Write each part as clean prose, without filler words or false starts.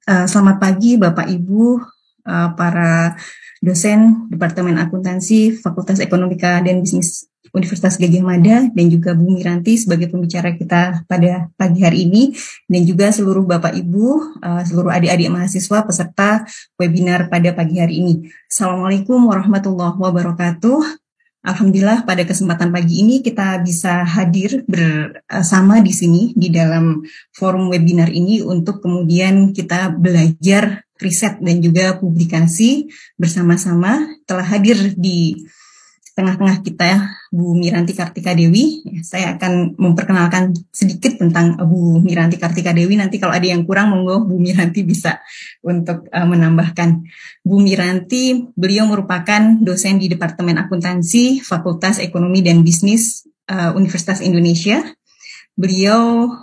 Selamat pagi Bapak Ibu, para dosen Departemen Akuntansi Fakultas Ekonomika dan Bisnis Universitas Gadjah Mada, dan juga Bu Miranti sebagai pembicara kita pada pagi hari ini, dan juga seluruh Bapak Ibu, seluruh adik-adik mahasiswa peserta webinar pada pagi hari ini. Assalamualaikum warahmatullahi wabarakatuh. Alhamdulillah pada kesempatan pagi ini kita bisa hadir bersama di sini di dalam forum webinar ini untuk kemudian kita belajar riset dan juga publikasi bersama-sama. Telah hadir di tengah-tengah kita Bu Miranti Kartika Dewi. Saya akan memperkenalkan sedikit tentang Bu Miranti Kartika Dewi. Nanti kalau ada yang kurang, monggo Bu Miranti bisa untuk menambahkan. Bu Miranti, beliau merupakan dosen di Departemen Akuntansi Fakultas Ekonomi dan Bisnis Universitas Indonesia. Beliau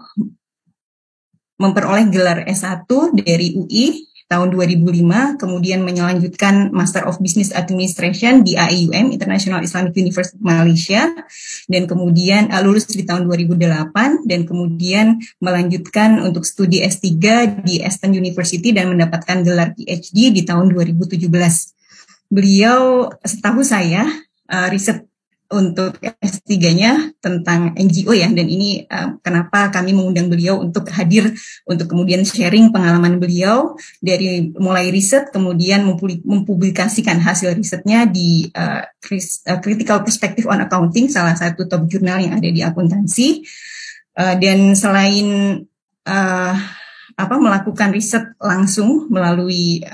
memperoleh gelar S1 dari UI tahun 2005, kemudian melanjutkan Master of Business Administration di AIUM, International Islamic University Malaysia, dan kemudian lulus di tahun 2008, dan kemudian melanjutkan untuk studi S3 di Aston University dan mendapatkan gelar PhD di tahun 2017. Beliau, setahu saya, riset untuk S3-nya tentang NGO ya, dan ini kenapa kami mengundang beliau untuk hadir untuk kemudian sharing pengalaman beliau dari mulai riset kemudian mempublikasikan hasil risetnya di Critical Perspective on Accounting, salah satu top jurnal yang ada di akuntansi. Dan selain melakukan riset langsung melalui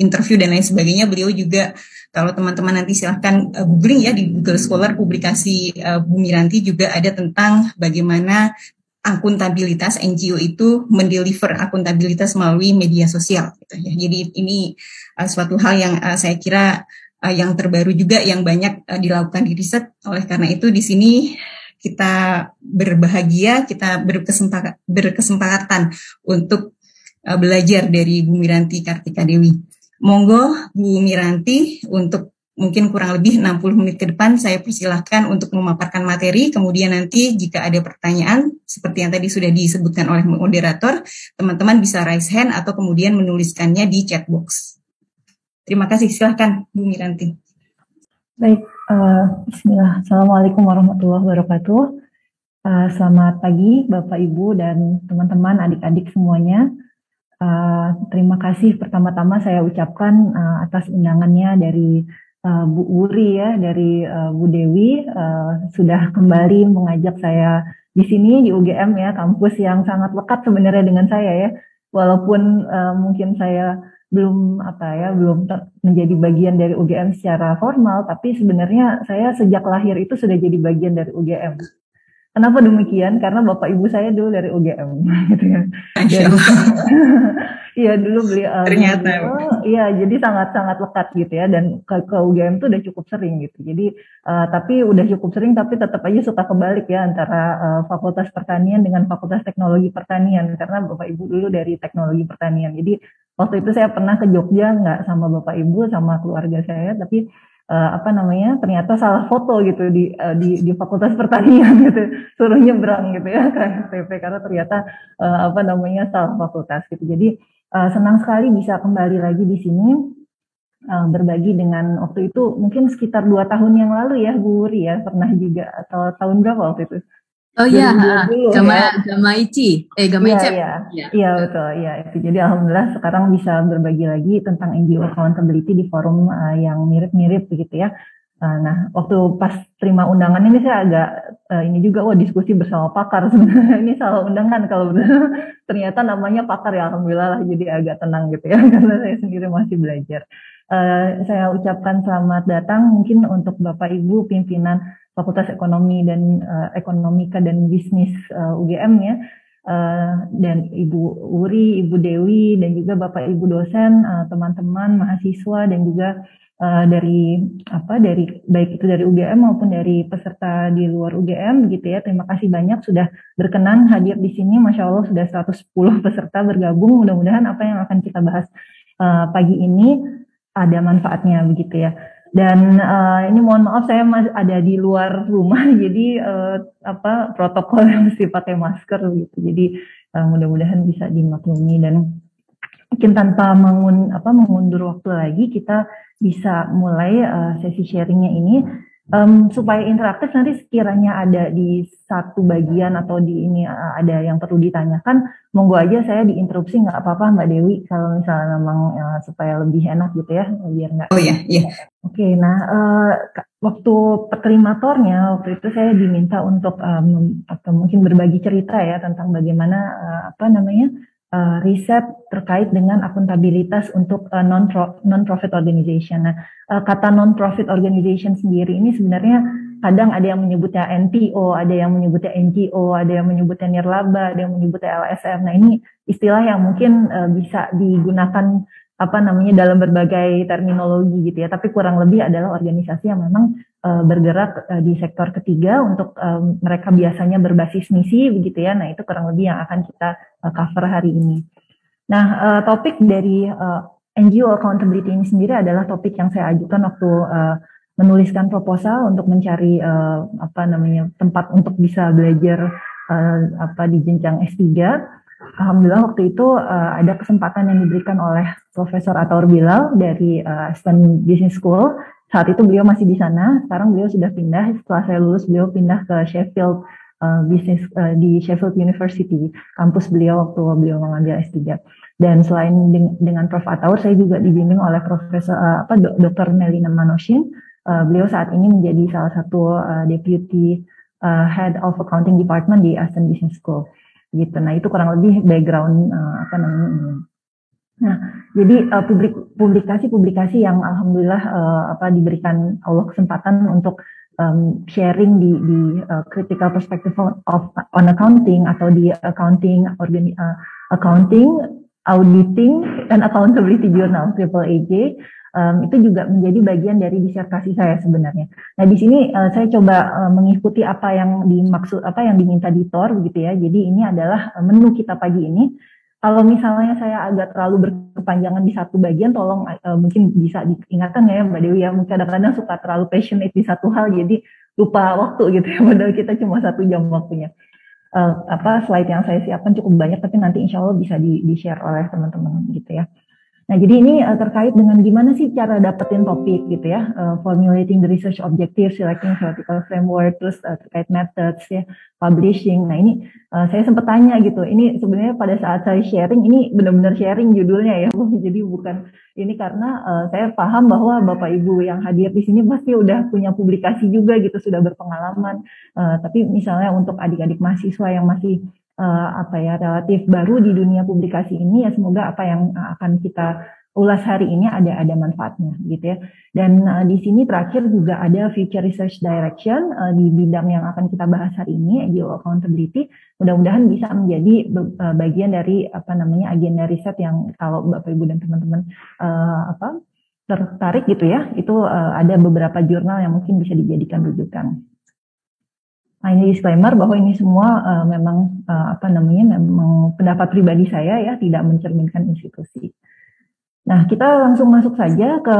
interview dan lain sebagainya, beliau juga, kalau teman-teman nanti silahkan googling ya di Google Scholar, publikasi Bu Miranti juga ada tentang bagaimana akuntabilitas NGO itu mendeliver akuntabilitas melalui media sosial gitu ya. Jadi ini suatu hal yang saya kira yang terbaru juga yang banyak dilakukan di riset. Oleh karena itu di sini kita berbahagia, kita berkesempatan untuk belajar dari Bu Miranti Kartika Dewi. Monggo Bu Miranti, untuk mungkin kurang lebih 60 menit ke depan saya persilahkan untuk memaparkan materi, kemudian nanti jika ada pertanyaan seperti yang tadi sudah disebutkan oleh moderator, teman-teman bisa raise hand atau kemudian menuliskannya di chat box. Terima kasih, silahkan Bu Miranti. Baik, bismillah. Assalamualaikum warahmatullahi wabarakatuh. Selamat pagi Bapak Ibu dan teman-teman, adik-adik semuanya. Terima kasih pertama-tama saya ucapkan atas undangannya dari Bu Wuri ya, dari Bu Dewi, sudah kembali mengajak saya di sini di UGM ya, kampus yang sangat lekat sebenarnya dengan saya ya, walaupun mungkin saya belum menjadi bagian dari UGM secara formal, tapi sebenarnya saya sejak lahir itu sudah jadi bagian dari UGM. Kenapa demikian? Karena Bapak Ibu saya dulu dari UGM, gitu ya. Iya dulu beliau. Ternyata. Iya, jadi sangat-sangat lekat gitu ya. Dan ke UGM tuh udah cukup sering gitu. Jadi tapi udah cukup sering, tapi tetap aja suka kebalik ya antara Fakultas Pertanian dengan Fakultas Teknologi Pertanian. Karena Bapak Ibu dulu dari Teknologi Pertanian. Jadi waktu itu saya pernah ke Jogja, nggak sama Bapak Ibu, sama keluarga saya, tapi ternyata salah foto gitu di Fakultas Pertanian gitu, suruh nyebrang gitu ya ke FTP karena ternyata salah fakultas gitu. Jadi senang sekali bisa kembali lagi di sini berbagi dengan, waktu itu mungkin sekitar 2 tahun yang lalu ya Bu Wuri ya, pernah juga, atau tahun berapa waktu itu? Oh iya, Gama Ici, Iya betul, ya itu. Jadi alhamdulillah sekarang bisa berbagi lagi tentang NGO accountability di forum yang mirip-mirip begitu ya. Nah, waktu pas terima undangan ini saya agak ini juga diskusi bersama pakar sebenarnya. Ini salah undangan kalau benar. Ternyata namanya pakar ya, alhamdulillah lah, jadi agak tenang gitu ya karena saya sendiri masih belajar. Saya ucapkan selamat datang mungkin untuk Bapak Ibu pimpinan Fakultas Ekonomi dan Ekonomika dan Bisnis UGM ya, dan Ibu Wuri, Ibu Dewi, dan juga Bapak Ibu dosen, teman-teman mahasiswa, dan juga dari baik itu dari UGM maupun dari peserta di luar UGM gitu ya. Terima kasih banyak sudah berkenan hadir di sini. Masya Allah sudah 110 peserta bergabung. Mudah-mudahan apa yang akan kita bahas pagi ini ada manfaatnya begitu ya. Dan ini mohon maaf saya ada di luar rumah, jadi protokol yang mesti pakai masker gitu. Jadi mudah-mudahan bisa dimaklumi. Dan mungkin tanpa mengundur waktu lagi, kita bisa mulai sesi sharingnya ini. Supaya interaktif, nanti sekiranya ada di satu bagian atau di ini ada yang perlu ditanyakan, monggo aja saya diinterupsi, nggak apa-apa Mbak Dewi, kalau misalnya memang supaya lebih enak gitu ya, biar nggak. Oh ya, iya. Oke, nah waktu peklarimatornya waktu itu saya diminta untuk atau mungkin berbagi cerita ya tentang bagaimana riset terkait dengan akuntabilitas untuk non-profit organization. Nah, kata non-profit organization sendiri ini sebenarnya kadang ada yang menyebutnya NPO, ada yang menyebutnya NGO, ada yang menyebutnya nirlaba, ada yang menyebutnya LSM. Nah, ini istilah yang mungkin bisa digunakan dalam berbagai terminologi gitu ya, tapi kurang lebih adalah organisasi yang memang bergerak di sektor ketiga untuk mereka biasanya berbasis misi begitu ya. Nah, itu kurang lebih yang akan kita cover hari ini. Nah, topik dari NGO accountability ini sendiri adalah topik yang saya ajukan waktu menuliskan proposal untuk mencari tempat untuk bisa belajar di jenjang S3. Alhamdulillah waktu itu ada kesempatan yang diberikan oleh Profesor Ataur Bilal dari Aston Business School. Saat itu beliau masih di sana, sekarang beliau sudah pindah. Setelah saya lulus, beliau pindah ke Sheffield di Sheffield University, kampus beliau waktu beliau mengambil S3. Dan selain dengan Prof. Ataur, saya juga dibimbing oleh Profesor Dr. Melina Manoshin. Beliau saat ini menjadi salah satu Deputy Head of Accounting Department di Aston Business School. Gitu. Nah, itu kurang lebih background Nah, jadi publikasi yang alhamdulillah diberikan Allah kesempatan untuk sharing di critical perspective on accounting atau di accounting, auditing and accountability journal AAAJ. Itu juga menjadi bagian dari disertasi saya sebenarnya. Nah, di sini saya coba mengikuti apa yang diminta di TOR gitu ya. Jadi ini adalah menu kita pagi ini. Kalau misalnya saya agak terlalu berkepanjangan di satu bagian, tolong mungkin bisa diingatkan ya Mbak Dewi ya. Mungkin kadang-kadang suka terlalu passionate di satu hal, jadi lupa waktu gitu ya. Padahal kita cuma 1 jam waktunya. Slide yang saya siapkan cukup banyak, tapi nanti insya Allah bisa di-share oleh teman-teman gitu ya. Nah, jadi ini terkait dengan gimana sih cara dapetin topik gitu ya, formulating the research objectives, selecting theoretical framework, terus terkait methods ya, publishing. Nah, ini saya sempat tanya gitu, ini sebenarnya pada saat saya sharing, ini benar-benar sharing judulnya ya, jadi bukan ini karena saya paham bahwa Bapak Ibu yang hadir di sini pasti udah punya publikasi juga gitu, sudah berpengalaman. Tapi misalnya untuk adik-adik mahasiswa yang masih relatif baru di dunia publikasi ini, ya semoga apa yang akan kita ulas hari ini ada manfaatnya gitu ya. Dan di sini terakhir juga ada future research direction di bidang yang akan kita bahas hari ini, NGO accountability. Mudah-mudahan bisa menjadi bagian dari agenda riset yang kalau Bapak Ibu dan teman-teman tertarik gitu ya, itu ada beberapa jurnal yang mungkin bisa dijadikan rujukan. Nah, ini disclaimer bahwa ini semua memang pendapat pribadi saya ya, tidak mencerminkan institusi. Nah, kita langsung masuk saja ke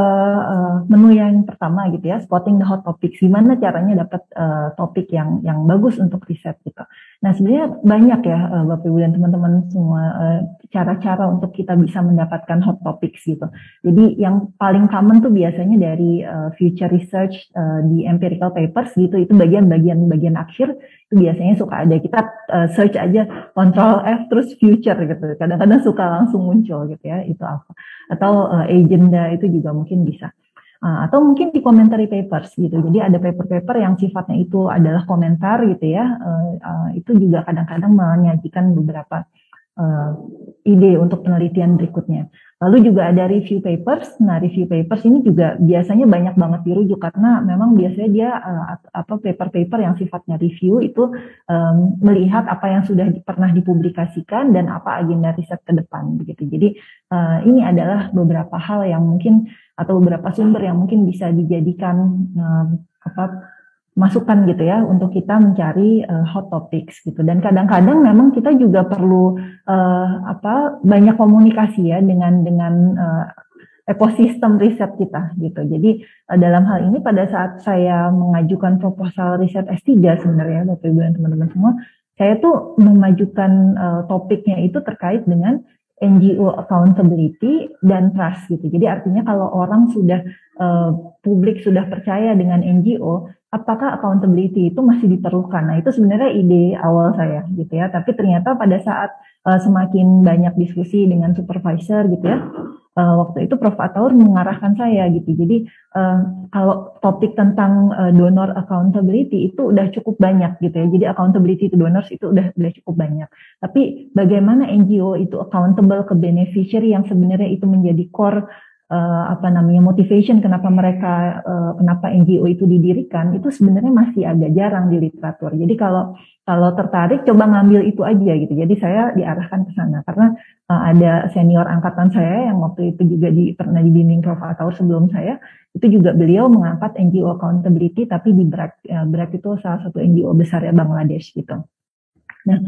menu yang pertama gitu ya, spotting the hot topics. Gimana caranya dapat topik yang bagus untuk riset gitu. Nah, sebenarnya banyak ya Bapak Ibu dan teman-teman semua cara-cara untuk kita bisa mendapatkan hot topics gitu. Jadi yang paling common tuh biasanya dari future research di empirical papers gitu, itu bagian akhir itu biasanya suka ada, kita search aja Ctrl F terus future gitu. Kadang-kadang suka langsung muncul gitu ya, itu apa. Atau agenda itu juga mungkin bisa. Atau mungkin di commentary papers gitu. Jadi ada paper-paper yang sifatnya itu adalah komentar gitu ya. Itu juga kadang-kadang menyajikan beberapa ide untuk penelitian berikutnya. Lalu juga ada review papers. Nah, review papers ini juga biasanya banyak banget dirujuk karena memang biasanya dia paper-paper yang sifatnya review itu melihat apa yang sudah pernah dipublikasikan dan apa agenda riset ke depan begitu. Jadi ini adalah beberapa hal yang mungkin atau beberapa sumber yang mungkin bisa dijadikan masukan gitu ya untuk kita mencari hot topics gitu. Dan kadang-kadang memang kita juga perlu banyak komunikasi ya dengan ekosistem riset kita gitu. Jadi dalam hal ini pada saat saya mengajukan proposal riset S3 sebenarnya Bapak Ibu dan teman-teman semua, saya tuh memajukan topiknya itu terkait dengan NGO accountability dan trust gitu. Jadi artinya kalau orang sudah publik sudah percaya dengan NGO, apakah accountability itu masih diperlukan? Nah, itu sebenarnya ide awal saya gitu ya. Tapi ternyata pada saat semakin banyak diskusi dengan supervisor gitu ya, waktu itu Prof. Ataur mengarahkan saya gitu. Jadi kalau topik tentang donor accountability itu udah cukup banyak gitu ya. Jadi accountability to donors itu udah cukup banyak. Tapi bagaimana NGO itu accountable ke beneficiary yang sebenarnya itu menjadi core motivation kenapa kenapa NGO itu didirikan, itu sebenarnya masih agak jarang di literatur. Jadi kalau tertarik coba ngambil itu aja gitu. Jadi saya diarahkan ke sana karena ada senior angkatan saya yang waktu itu juga pernah dibimbing Prof. Ataur sebelum saya, itu juga beliau mengangkat NGO accountability tapi di BRAC itu salah satu NGO besar ya Bangladesh gitu. Nah,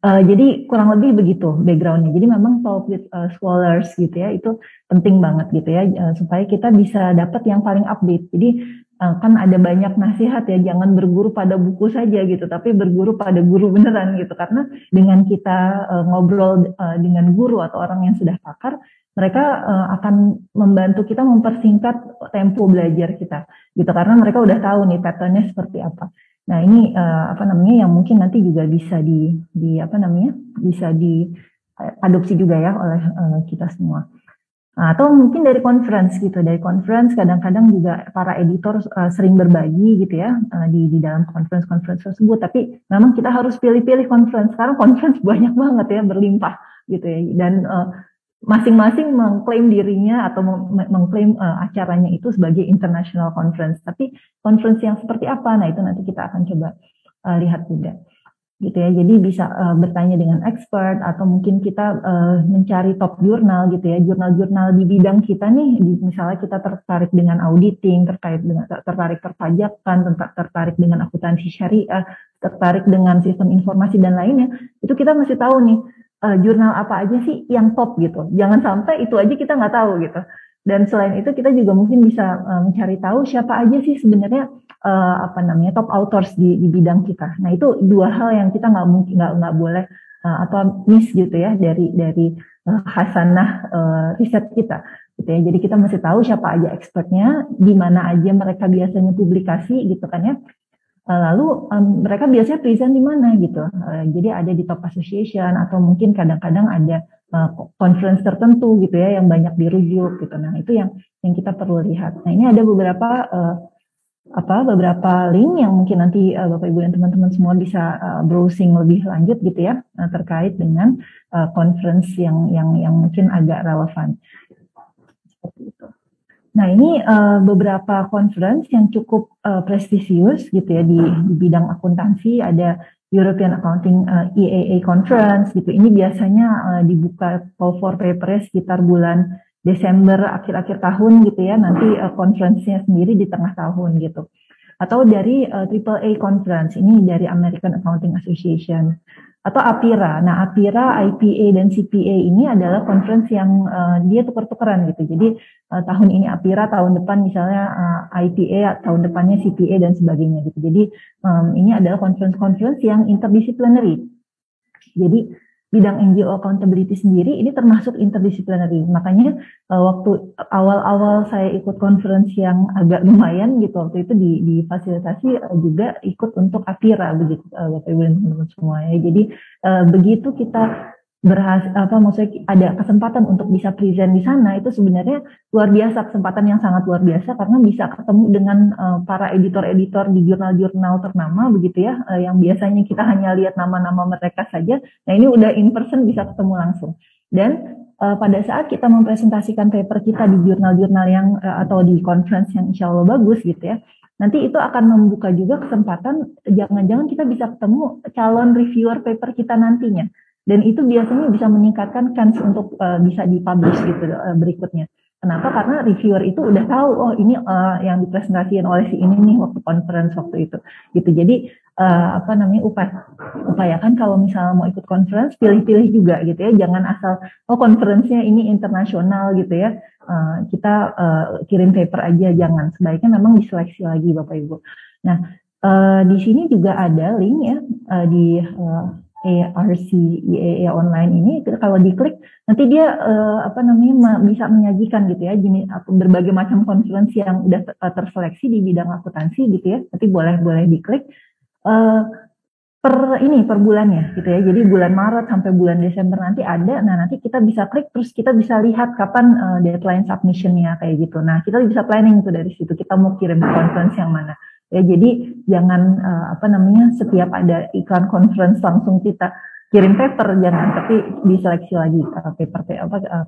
jadi kurang lebih begitu backgroundnya. Jadi memang talk with scholars gitu ya, itu penting banget gitu ya, supaya kita bisa dapat yang paling update. Jadi kan ada banyak nasihat ya, jangan berguru pada buku saja gitu, tapi berguru pada guru beneran gitu. Karena dengan kita ngobrol dengan guru atau orang yang sudah pakar, mereka akan membantu kita mempersingkat tempo belajar kita gitu. Karena mereka udah tahu nih patternnya seperti apa. Nah ini yang mungkin nanti juga bisa bisa diadopsi juga ya oleh kita semua. Nah, atau mungkin dari conference gitu, dari conference kadang-kadang juga para editor sering berbagi gitu ya di dalam conference tersebut. Tapi memang kita harus pilih-pilih conference. Sekarang conference banyak banget ya, berlimpah gitu ya. Dan masing-masing mengklaim dirinya atau mengklaim acaranya itu sebagai international conference. Tapi conference yang seperti apa? Nah itu nanti kita akan coba lihat juga, gitu ya. Jadi bisa bertanya dengan expert atau mungkin kita mencari top jurnal gitu ya, jurnal-jurnal di bidang kita nih. Misalnya kita tertarik dengan auditing, tertarik perpajakan, tertarik dengan akuntansi syariah, tertarik dengan sistem informasi dan lainnya. Itu kita mesti tahu nih. Jurnal apa aja sih yang top gitu. Jangan sampai itu aja kita nggak tahu gitu. Dan selain itu kita juga mungkin bisa mencari tahu siapa aja sih sebenarnya top authors di bidang kita. Nah itu dua hal yang kita nggak boleh miss gitu ya dari hasanah riset kita. Gitu ya. Jadi kita mesti tahu siapa aja expertnya, di mana aja mereka biasanya publikasi gitu kan ya. Lalu mereka biasanya present di mana gitu. Jadi ada di top association atau mungkin kadang-kadang ada conference tertentu gitu ya yang banyak dirujuk gitu. Nah itu yang kita perlu lihat. Nah ini ada beberapa link yang mungkin nanti Bapak Ibu dan teman-teman semua bisa browsing lebih lanjut gitu ya terkait dengan conference yang mungkin agak relevan. Seperti itu. Nah ini beberapa conference yang cukup prestisius gitu ya di bidang akuntansi. Ada European Accounting EAA Conference gitu. Ini biasanya dibuka call for paper sekitar bulan Desember akhir-akhir tahun gitu ya. Nanti conference-nya sendiri di tengah tahun gitu. Atau dari AAA Conference, ini dari American Accounting Association. Atau APIRA. Nah, APIRA, IPA, dan CPA ini adalah conference yang dia tuker-tukeran gitu. Jadi tahun ini APIRA, tahun depan misalnya IPA, tahun depannya CPA dan sebagainya gitu. Jadi ini adalah conference yang interdisciplinary. Jadi bidang NGO accountability sendiri ini termasuk interdisciplinary. Makanya waktu awal-awal saya ikut conference yang agak lumayan gitu, waktu itu difasilitasi juga ikut untuk APIRA begitu Bapak Ibu dan teman-teman semua ya. Jadi begitu kita maksudnya ada kesempatan untuk bisa present di sana, itu sebenarnya luar biasa, kesempatan yang sangat luar biasa karena bisa ketemu dengan para editor-editor di jurnal-jurnal ternama begitu ya, yang biasanya kita hanya lihat nama-nama mereka saja. Nah ini udah in person bisa ketemu langsung. Dan pada saat kita mempresentasikan paper kita di jurnal-jurnal yang atau di conference yang insya Allah bagus gitu ya, nanti itu akan membuka juga kesempatan jangan-jangan kita bisa ketemu calon reviewer paper kita nantinya. Dan itu biasanya bisa meningkatkan chance untuk bisa dipublish gitu berikutnya. Kenapa? Karena reviewer itu udah tahu, oh ini yang dipresentasikan oleh si ini nih waktu conference waktu itu. Gitu. Jadi upayakan kalau misalnya mau ikut conference, pilih-pilih juga gitu ya. Jangan asal, oh conference-nya ini internasional gitu ya. Kita kirim paper aja, jangan. Sebaiknya memang diseleksi lagi Bapak Ibu. Nah, di sini juga ada link ya di RCEA online ini, kalau diklik nanti dia bisa menyajikan gitu ya jenis berbagai macam konferensi yang udah terseleksi di bidang akuntansi gitu ya. Nanti boleh diklik per bulannya gitu ya. Jadi bulan Maret sampai bulan Desember nanti ada. Nah, nanti kita bisa klik terus kita bisa lihat kapan deadline submission-nya kayak gitu. Nah, kita bisa planning tuh dari situ. Kita mau kirim conference yang mana. Ya, jadi jangan setiap ada iklan conference langsung kita kirim paper, jangan, tapi diseleksi lagi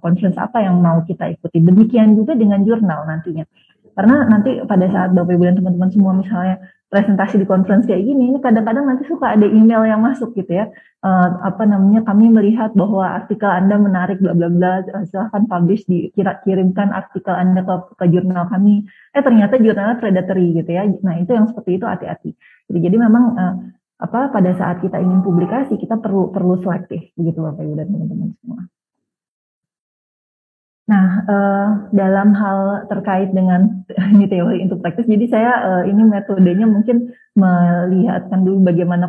conference apa yang mau kita ikuti. Demikian juga dengan jurnal nantinya. Karena nanti pada saat Bapak Ibu dan teman-teman semua misalnya presentasi di conference kayak gini, ini kadang-kadang nanti suka ada email yang masuk gitu ya. Kami melihat bahwa artikel Anda menarik bla bla bla, silahkan publish kirimkan artikel Anda ke jurnal kami. Ternyata jurnalnya predatory gitu ya. Nah, itu yang seperti itu hati-hati. Jadi memang pada saat kita ingin publikasi kita perlu selektif begitu Bapak Ibu dan teman-teman semua. Nah, dalam hal terkait dengan ini teori untuk praktis, jadi saya ini metodenya mungkin melihatkan dulu bagaimana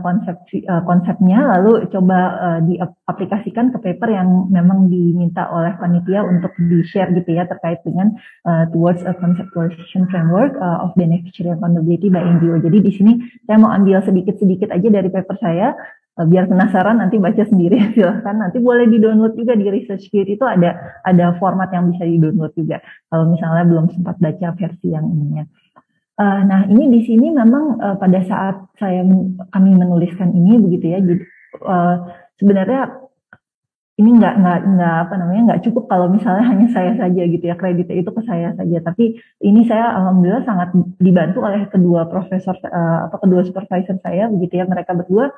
konsepnya, lalu coba diaplikasikan ke paper yang memang diminta oleh panitia untuk di-share gitu ya, terkait dengan towards a conceptualization framework of beneficiary accountability by NGO. Jadi di sini saya mau ambil sedikit-sedikit aja dari paper saya, biar penasaran nanti baca sendiri silahkan, nanti boleh di-download juga di ResearchGate, itu ada format yang bisa di-download juga kalau misalnya belum sempat baca versi yang ininya. Nah, ini di sini memang pada saat kami menuliskan ini begitu ya, jadi sebenarnya ini nggak cukup kalau misalnya hanya saya saja gitu ya, kreditnya itu ke saya saja, tapi ini saya alhamdulillah sangat dibantu oleh kedua supervisor saya begitu ya, mereka berdua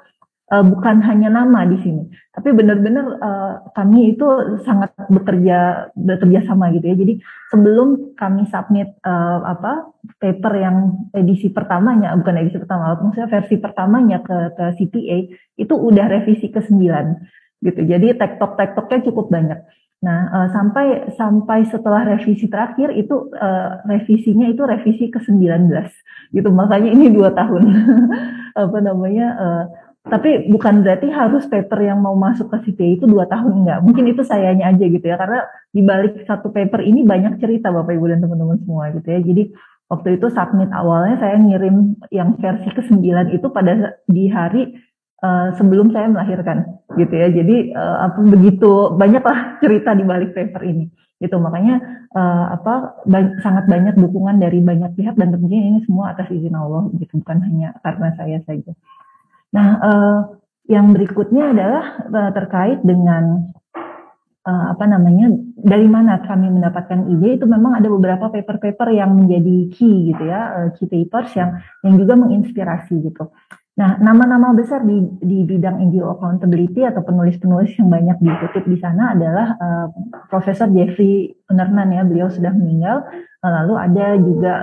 bukan hanya nama di sini, tapi benar-benar kami itu sangat bekerja sama gitu ya. Jadi sebelum kami submit paper yang edisi pertamanya, maksudnya versi pertamanya ke CPA, itu udah revisi ke-9 gitu. Jadi tektoknya cukup banyak. Nah, sampai setelah revisi terakhir itu revisinya itu revisi ke-19 gitu. Makanya ini 2 tahun. Tapi bukan berarti harus paper yang mau masuk ke CPA itu 2 tahun, enggak. Mungkin itu sayanya aja gitu ya, karena di balik satu paper ini banyak cerita Bapak Ibu dan teman-teman semua gitu ya. Jadi waktu itu submit awalnya saya ngirim yang versi ke-9 itu di hari sebelum saya melahirkan gitu ya. Jadi begitu banyaklah cerita di balik paper ini gitu. Makanya sangat banyak dukungan dari banyak pihak, dan tentunya ini semua atas izin Allah gitu, bukan hanya karena saya saja. Nah, yang berikutnya adalah terkait dengan dari mana kami mendapatkan ide. Itu memang ada beberapa paper-paper yang menjadi key gitu ya, key papers yang juga menginspirasi gitu. Nah, nama-nama besar di bidang NGO accountability atau penulis-penulis yang banyak dikutip di sana adalah Profesor Jeffrey Unerman ya, beliau sudah meninggal. Lalu ada juga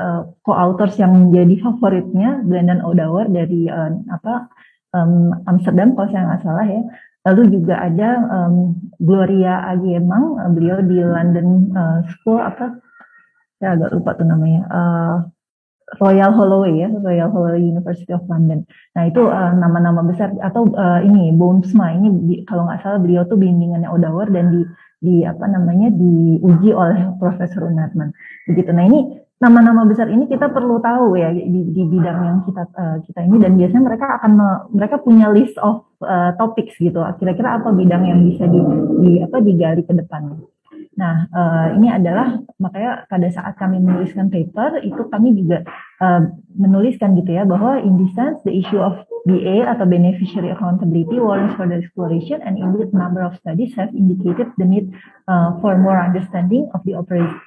co-authors yang menjadi favoritnya, Brendan O'Dower dari Amsterdam kalau saya nggak salah ya. Lalu juga ada Gloria Agiemang, beliau di London School saya agak lupa tuh namanya, Royal Holloway ya, Royal Holloway University of London. Nah itu nama-nama besar, atau ini Boomsma ini kalau nggak salah beliau tuh bimbingannya O'Dower dan diuji oleh Profesor Unerman begitu. Nah ini nama-nama besar ini kita perlu tahu ya di bidang yang kita ini, dan biasanya mereka punya list of topics gitu. Kira-kira apa bidang yang bisa digali ke depannya. Nah, ini adalah makanya pada saat kami menuliskan paper itu kami juga menuliskan gitu ya, bahwa in this sense the issue of BA atau beneficiary accountability warrants further exploration, and indeed number of studies have indicated the need for more understanding of the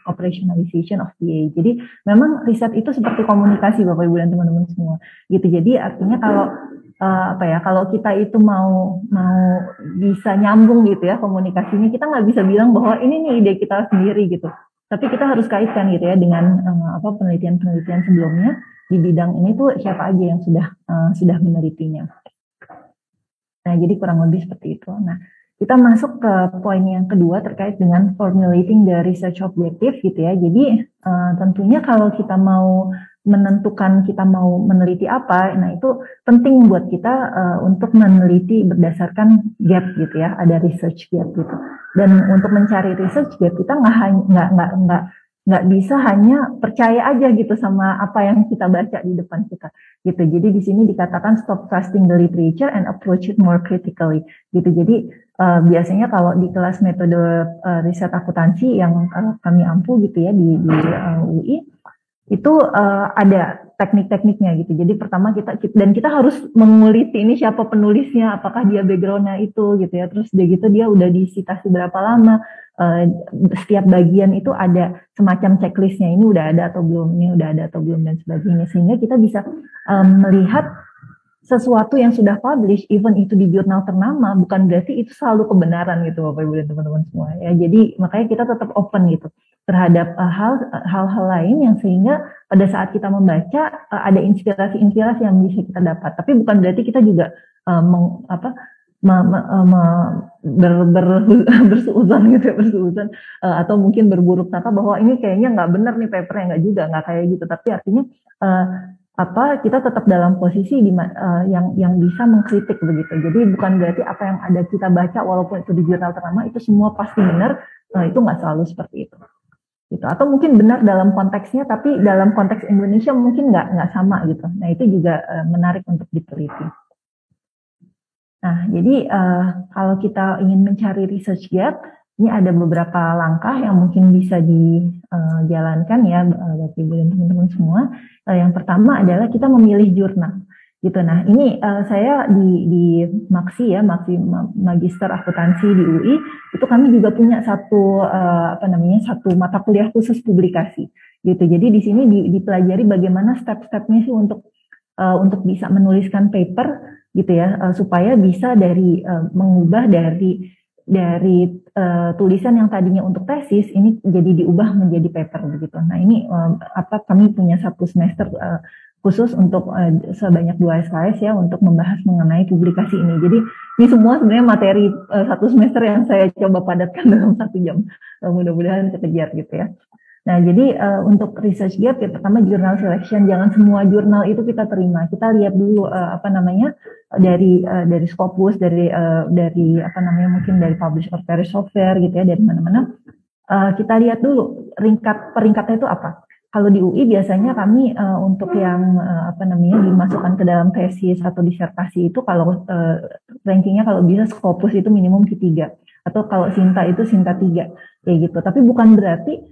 operationalization of BA. Jadi memang riset itu seperti komunikasi Bapak Ibu dan teman-teman semua gitu. Jadi artinya kalau kita itu mau bisa nyambung gitu ya komunikasinya, kita nggak bisa bilang bahwa ini nih ide kita sendiri gitu. Tapi kita harus kaitkan gitu ya dengan penelitian-penelitian sebelumnya di bidang ini tuh siapa aja yang sudah menelitinya. Nah, jadi kurang lebih seperti itu. Nah, kita masuk ke poin yang kedua terkait dengan formulating the research objective gitu ya. Jadi tentunya kalau kita mau menentukan kita mau meneliti apa, nah itu penting buat kita untuk meneliti berdasarkan gap gitu ya, ada research gap gitu. Dan untuk mencari research gap kita nggak bisa hanya percaya aja gitu sama apa yang kita baca di depan kita gitu. Jadi di sini dikatakan stop trusting the literature and approach it more critically gitu. Jadi biasanya kalau di kelas metode riset akuntansi yang kami ampu gitu ya di UI itu ada teknik-tekniknya gitu. Jadi pertama kita harus menguliti ini siapa penulisnya, apakah dia backgroundnya itu gitu ya. Terus dia udah disitasi berapa lama. Setiap bagian itu ada semacam checklistnya, ini udah ada atau belum, ini udah ada atau belum dan sebagainya, sehingga kita bisa melihat sesuatu yang sudah publish, even itu di jurnal ternama, bukan berarti itu selalu kebenaran gitu Bapak Ibu dan teman-teman semua ya. Jadi makanya kita tetap open gitu terhadap hal-hal lain yang sehingga pada saat kita membaca ada inspirasi-inspirasi yang bisa kita dapat. Tapi bukan berarti kita juga bersuuzon gitu ya, atau mungkin berburuk sangka bahwa ini kayaknya nggak benar nih papernya, nggak kayak gitu. Tapi artinya kita tetap dalam posisi yang bisa mengkritik begitu. Jadi bukan berarti apa yang ada kita baca walaupun itu di jurnal ternama itu semua pasti benar, itu nggak selalu seperti itu. Gitu. Atau mungkin benar dalam konteksnya, tapi dalam konteks Indonesia mungkin nggak sama gitu. Nah itu juga menarik untuk diteliti. Nah, jadi kalau kita ingin mencari research gap, ini ada beberapa langkah yang mungkin bisa dijalankan ya, Bapak Ibu dan teman-teman semua. Yang pertama adalah kita memilih jurnal, gitu. Nah, ini saya di Maksi Magister Akuntansi di UI, itu kami juga punya satu mata kuliah khusus publikasi, gitu. Jadi di sini dipelajari bagaimana step-stepnya sih untuk bisa menuliskan paper gitu ya, supaya bisa mengubah dari tulisan yang tadinya untuk tesis ini jadi diubah menjadi paper begitu. Nah ini kami punya satu semester khusus untuk sebanyak 2 SKS ya untuk membahas mengenai publikasi ini. Jadi ini semua sebenarnya materi satu semester yang saya coba padatkan dalam 1 jam. Mudah-mudahan kekejar gitu ya. Nah, jadi untuk research gap ya pertama journal selection, jangan semua jurnal itu kita terima. Kita lihat dulu dari Scopus, dari mungkin dari Publish or Perish Software gitu ya, dari mana-mana. Kita lihat dulu peringkatnya itu apa. Kalau di UI biasanya kami untuk yang dimasukkan ke dalam tesis atau disertasi itu kalau rankingnya kalau bisa Scopus itu minimum Q3 atau kalau Sinta itu Sinta 3 kayak gitu. Tapi bukan berarti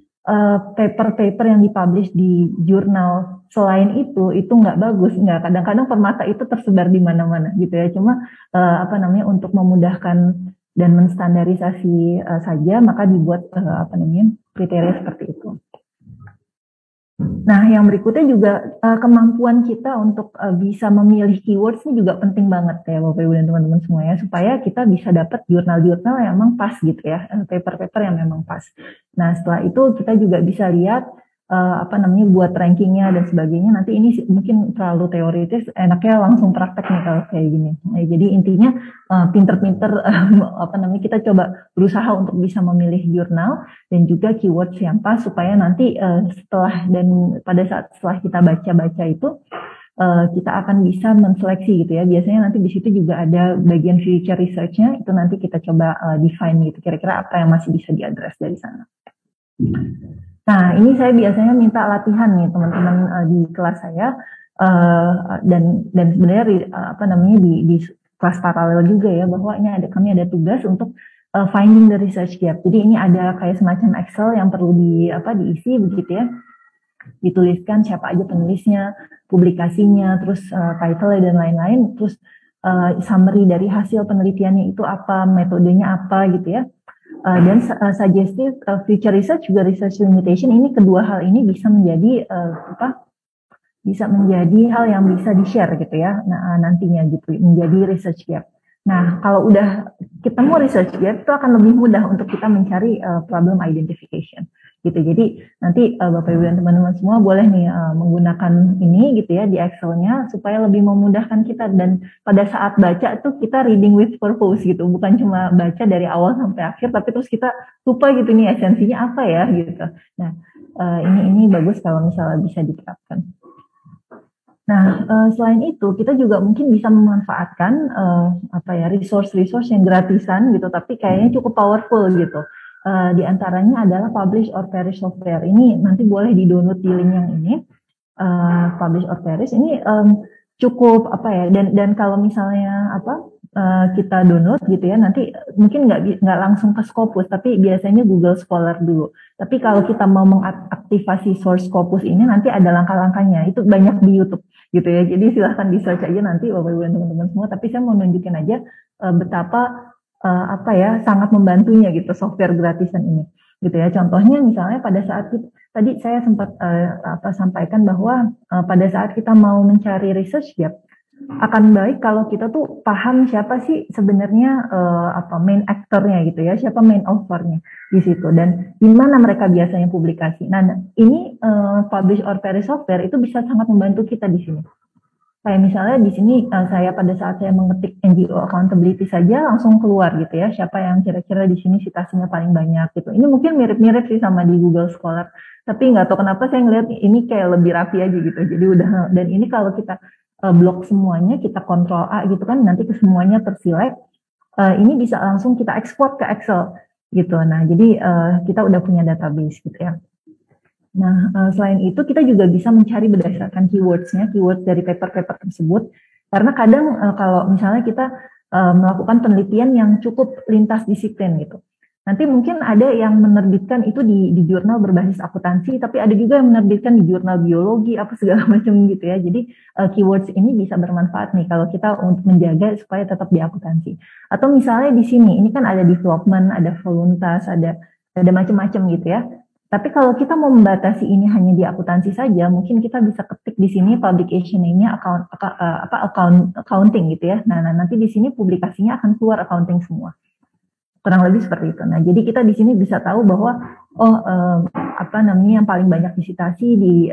paper-paper yang dipublish di jurnal selain itu nggak bagus, nggak. Kadang-kadang permata itu tersebar di mana-mana gitu ya. Cuma untuk memudahkan dan menstandarisasi saja, maka dibuat kriteria seperti itu. Nah, yang berikutnya juga kemampuan kita untuk bisa memilih keywords ini juga penting banget ya Bapak Ibu dan teman-teman semua ya, supaya kita bisa dapat jurnal-jurnal yang memang pas gitu ya, paper-paper yang memang pas. Nah, setelah itu kita juga bisa lihat buat rankingnya dan sebagainya. Nanti ini mungkin terlalu teoritis, enaknya langsung praktek nih kalau kayak gini. Nah, jadi intinya pinter-pinter kita coba berusaha untuk bisa memilih jurnal dan juga keywords yang pas supaya nanti setelah kita baca-baca itu kita akan bisa menseleksi gitu ya. Biasanya nanti di situ juga ada bagian future research-nya, itu nanti kita coba define gitu kira-kira apa yang masih bisa diadres dari sana. Nah, ini saya biasanya minta latihan nih teman-teman di kelas saya dan sebenarnya di kelas paralel juga ya, bahwa kami ada tugas untuk finding the research gap. Jadi ini ada kayak semacam Excel yang perlu diisi begitu ya. Dituliskan siapa aja penulisnya, publikasinya, terus title dan lain-lain, terus summary dari hasil penelitiannya itu apa, metodenya apa gitu ya. Dan suggested future research juga research limitation, ini kedua hal ini bisa menjadi hal yang bisa di-share gitu ya. Nah, nantinya gitu menjadi research gap. Nah, kalau udah ketemu research gap itu akan lebih mudah untuk kita mencari problem identification gitu. Jadi nanti Bapak Ibu dan teman-teman semua boleh nih menggunakan ini gitu ya di Excel-nya supaya lebih memudahkan kita, dan pada saat baca tuh kita reading with purpose gitu, bukan cuma baca dari awal sampai akhir tapi terus kita lupa gitu nih esensinya apa ya gitu. Nah, ini bagus kalau misalnya bisa diterapkan. Nah, selain itu kita juga mungkin bisa memanfaatkan resource-resource yang gratisan gitu, tapi kayaknya cukup powerful gitu. Di antaranya adalah publish or perish software. Ini nanti boleh di-download di link yang ini. Publish or perish ini cukup dan kalau misalnya kita download gitu ya, nanti mungkin nggak langsung ke Scopus, tapi biasanya Google Scholar dulu. Tapi kalau kita mau mengaktifasi source Scopus ini, nanti ada langkah-langkahnya. Itu banyak di YouTube gitu ya. Jadi silahkan di search aja nanti Bapak Ibu dan teman-teman semua. Tapi saya mau nunjukin aja betapa sangat membantunya gitu software gratisan ini. Gitu ya. Contohnya misalnya pada saat tadi saya sempat sampaikan bahwa pada saat kita mau mencari research gap, akan baik kalau kita tuh paham siapa sih sebenarnya main aktornya gitu ya, siapa main authornya di situ dan di mana mereka biasanya publikasi. Nah, ini publish or perish software itu bisa sangat membantu kita di sini. Kayak misalnya di sini saya pada saat saya mengetik NGO accountability saja langsung keluar gitu ya, siapa yang kira-kira di sini citasinya paling banyak gitu. Ini mungkin mirip-mirip sih sama di Google Scholar, tapi nggak tahu kenapa saya ngeliat ini kayak lebih rapi aja gitu. Jadi udah, dan ini kalau kita blok semuanya, kita kontrol A gitu kan, nanti ke semuanya terselect, ini bisa langsung kita ekspor ke Excel gitu. Nah, jadi kita udah punya database gitu ya. Nah, selain itu kita juga bisa mencari berdasarkan keywords-nya, keyword dari paper-paper tersebut. Karena kadang kalau misalnya kita melakukan penelitian yang cukup lintas disiplin gitu. Nanti mungkin ada yang menerbitkan itu di jurnal berbasis akuntansi, tapi ada juga yang menerbitkan di jurnal biologi, apa segala macam gitu ya. Jadi keywords ini bisa bermanfaat nih kalau kita untuk menjaga supaya tetap di akuntansi. Atau misalnya di sini, ini kan ada development, ada voluntas, ada macam-macam gitu ya. Tapi kalau kita mau membatasi ini hanya di akuntansi saja, mungkin kita bisa ketik di sini publication ini accounting gitu ya. Nah, nanti di sini publikasinya akan keluar accounting semua. Kurang lebih seperti itu. Nah, jadi kita di sini bisa tahu bahwa yang paling banyak disitasi di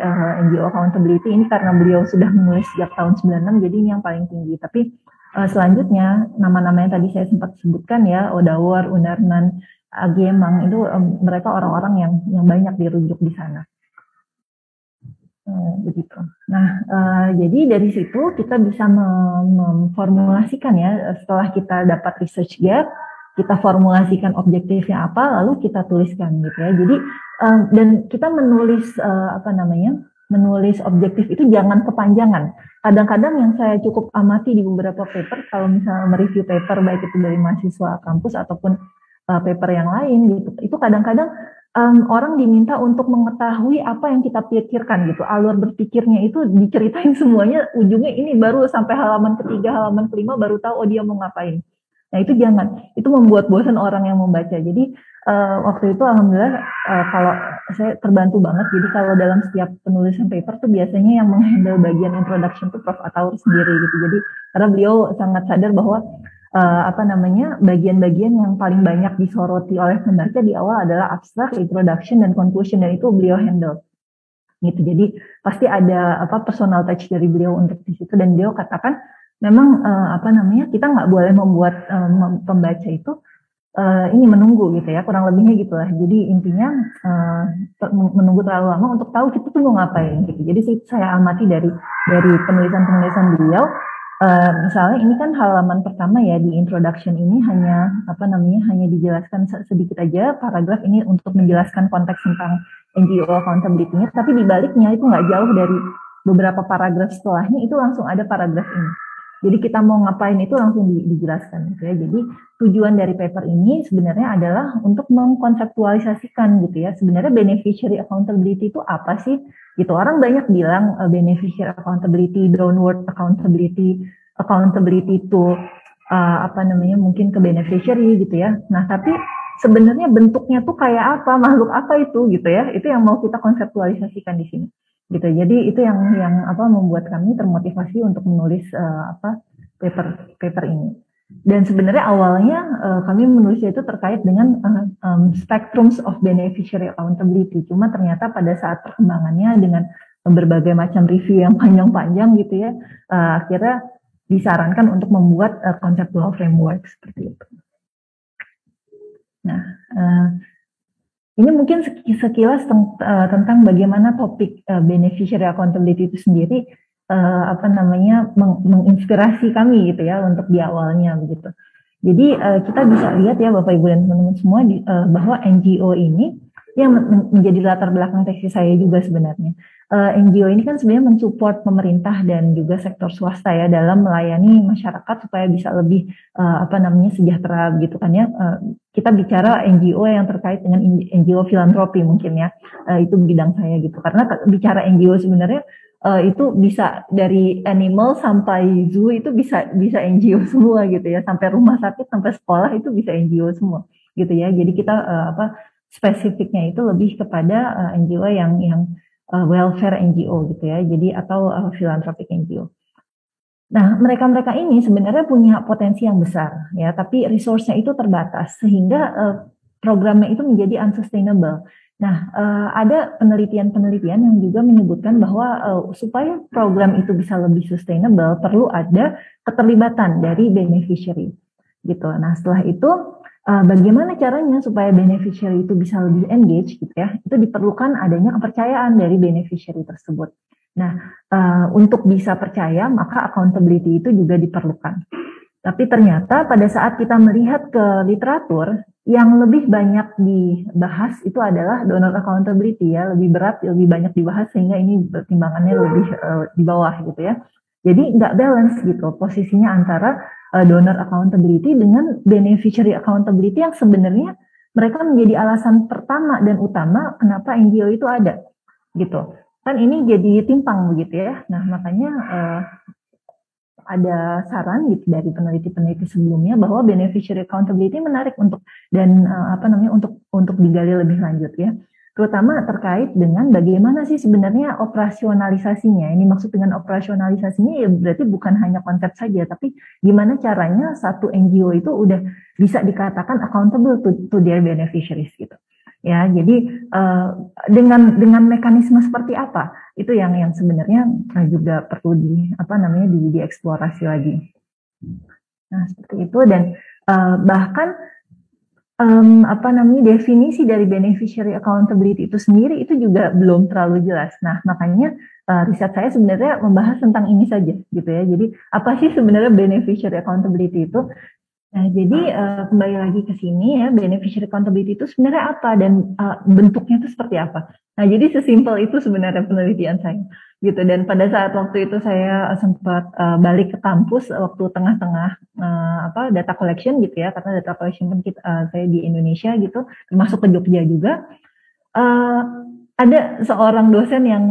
NGO accountability ini karena beliau sudah menulis sejak tahun 96, jadi ini yang paling tinggi. Tapi selanjutnya nama-nama yang tadi saya sempat sebutkan ya, Odawar, Unarman, Agemang itu mereka orang-orang yang banyak dirujuk di sana. Begitu. Nah, jadi dari situ kita bisa memformulasikan ya, setelah kita dapat research gap, kita formulasikan objektifnya apa, lalu kita tuliskan gitu ya. Jadi dan kita menulis menulis objektif itu jangan kepanjangan. Kadang-kadang yang saya cukup amati di beberapa paper, kalau misalnya mereview paper baik itu dari mahasiswa kampus ataupun paper yang lain gitu, itu kadang-kadang orang diminta untuk mengetahui apa yang kita pikirkan gitu, alur berpikirnya itu diceritain semuanya, ujungnya ini baru sampai halaman ketiga, halaman kelima baru tahu dia mau ngapain. Nah itu jangan, itu membuat bosan orang yang membaca. Jadi waktu itu alhamdulillah kalau saya terbantu banget, jadi kalau dalam setiap penulisan paper tuh biasanya yang menghandle bagian introduction tuh Prof. Ataur sendiri gitu. Jadi karena beliau sangat sadar bahwa bagian-bagian yang paling banyak disoroti oleh pembaca di awal adalah abstract, introduction, dan conclusion, dan itu beliau handle gitu. Jadi pasti ada personal touch dari beliau untuk di situ, dan beliau katakan memang kita nggak boleh membuat pembaca itu ini menunggu gitu ya, kurang lebihnya gitulah. Jadi intinya menunggu terlalu lama untuk tahu kita tuh mau ngapain gitu. Jadi saya amati dari penulisan beliau. Misalnya ini kan halaman pertama ya, di introduction ini hanya dijelaskan sedikit aja paragraf ini untuk menjelaskan konteks tentang NGO accountability-nya, tapi di baliknya itu nggak jauh dari beberapa paragraf setelahnya itu langsung ada paragraf ini. Jadi kita mau ngapain itu langsung dijelaskan gitu ya. Jadi tujuan dari paper ini sebenarnya adalah untuk mengkonseptualisasikan gitu ya, sebenarnya beneficiary accountability itu apa sih? Gitu, orang banyak bilang beneficiary accountability, downward accountability to mungkin ke beneficiary gitu ya. Nah, tapi sebenarnya bentuknya tuh kayak apa, makhluk apa itu gitu ya. Itu yang mau kita konseptualisasikan di sini. Gitu. Jadi itu yang membuat kami termotivasi untuk menulis paper ini. Dan sebenarnya awalnya kami menulisnya itu terkait dengan spectrums of beneficiary accountability. Cuma ternyata pada saat perkembangannya dengan berbagai macam review yang panjang-panjang gitu ya, akhirnya disarankan untuk membuat conceptual framework seperti itu. Nah, ini mungkin sekilas tentang bagaimana topik beneficiary accountability itu sendiri menginspirasi kami gitu ya untuk di awalnya begitu. Jadi kita bisa lihat ya Bapak Ibu dan teman-teman semua bahwa NGO ini yang menjadi latar belakang tesis saya juga sebenarnya. NGO ini kan sebenarnya mensupport pemerintah dan juga sektor swasta ya dalam melayani masyarakat supaya bisa lebih sejahtera gitu kan ya. Kita bicara NGO yang terkait dengan NGO filantropi mungkin ya, itu bidang saya gitu. Karena bicara NGO sebenarnya itu bisa dari animal sampai zoo itu bisa NGO semua gitu ya, sampai rumah sakit sampai sekolah itu bisa NGO semua gitu ya. Jadi kita spesifiknya itu lebih kepada NGO yang welfare NGO gitu ya, jadi atau philanthropic NGO. Nah, mereka-mereka ini sebenarnya punya potensi yang besar ya, tapi resource-nya itu terbatas sehingga programnya itu menjadi unsustainable. Nah, ada penelitian-penelitian yang juga menyebutkan bahwa supaya program itu bisa lebih sustainable perlu ada keterlibatan dari beneficiary gitu. Nah, setelah itu bagaimana caranya supaya beneficiary itu bisa lebih engage gitu ya, itu diperlukan adanya kepercayaan dari beneficiary tersebut. Nah, untuk bisa percaya maka accountability itu juga diperlukan. Tapi ternyata pada saat kita melihat ke literatur, yang lebih banyak dibahas itu adalah donor accountability ya, lebih berat, lebih banyak dibahas sehingga ini pertimbangannya lebih di bawah gitu ya. Jadi nggak balance gitu posisinya antara donor accountability dengan beneficiary accountability yang sebenarnya mereka menjadi alasan pertama dan utama kenapa NGO itu ada gitu. Kan ini jadi timpang begitu ya. Nah, makanya ada saran gitu dari peneliti-peneliti sebelumnya bahwa beneficiary accountability menarik untuk dan untuk digali lebih lanjut ya. Terutama terkait dengan bagaimana sih sebenarnya operasionalisasinya. Ini maksud dengan operasionalisasinya ya berarti bukan hanya konsep saja, tapi gimana caranya satu NGO itu udah bisa dikatakan accountable to their beneficiaries gitu. Ya, jadi dengan mekanisme seperti apa itu yang sebenarnya juga perlu dieksplorasi lagi. Nah, seperti itu dan bahkan definisi dari beneficiary accountability itu sendiri itu juga belum terlalu jelas. Nah, makanya riset saya sebenarnya membahas tentang ini saja gitu ya. Jadi apa sih sebenarnya beneficiary accountability itu? Nah, jadi kembali lagi ke sini ya, beneficiary accountability itu sebenarnya apa dan bentuknya itu seperti apa. Nah, jadi sesimpel itu sebenarnya penelitian saya gitu. Dan pada saat waktu itu saya sempat balik ke kampus waktu tengah-tengah data collection gitu ya, karena data collection kan saya di Indonesia gitu, termasuk ke Jogja juga. Ada seorang dosen yang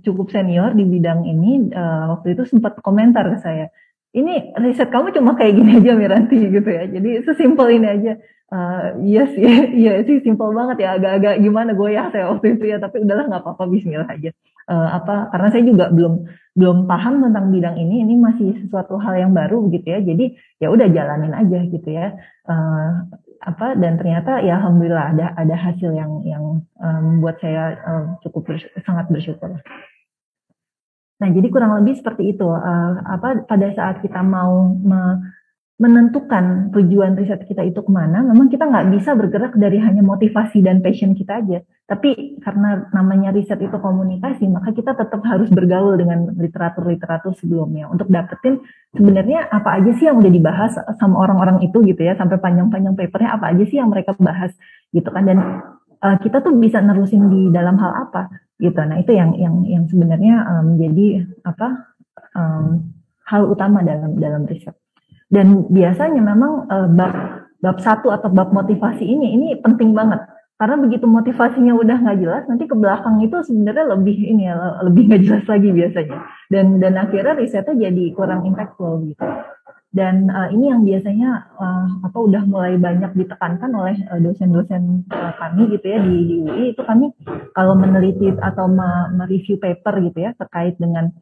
cukup senior di bidang ini waktu itu sempat komentar ke saya, ini riset kamu cuma kayak gini aja Miranti gitu ya. Jadi sesimpel ini aja. Iya sih simpel banget ya. Agak-agak gimana goyah saya waktu itu ya. Tapi udahlah nggak apa-apa, Bismillah aja. Karena saya juga belum paham tentang bidang ini. Ini masih sesuatu hal yang baru gitu ya. Jadi ya udah jalanin aja gitu ya. Dan ternyata ya alhamdulillah ada hasil yang membuat saya sangat bersyukur. Nah, jadi kurang lebih seperti itu. Pada saat kita mau menentukan tujuan riset kita itu kemana, memang kita nggak bisa bergerak dari hanya motivasi dan passion kita aja. Tapi karena namanya riset itu komunikasi, maka kita tetap harus bergaul dengan literatur-literatur sebelumnya untuk dapetin sebenarnya apa aja sih yang udah dibahas sama orang-orang itu gitu ya, sampai panjang-panjang papernya apa aja sih yang mereka bahas gitu kan. Dan kita tuh bisa nerusin di dalam hal apa gitu. Nah, itu yang sebenarnya menjadi hal utama dalam riset. Dan biasanya memang bab 1 atau bab motivasi ini penting banget. Karena begitu motivasinya udah nggak jelas, nanti ke belakang itu sebenarnya lebih nggak jelas lagi biasanya. Dan akhirnya risetnya jadi kurang impactful gitu. Dan ini yang biasanya udah mulai banyak ditekankan oleh dosen-dosen kami gitu ya di UI. Itu kami kalau meneliti atau mereview paper gitu ya terkait dengan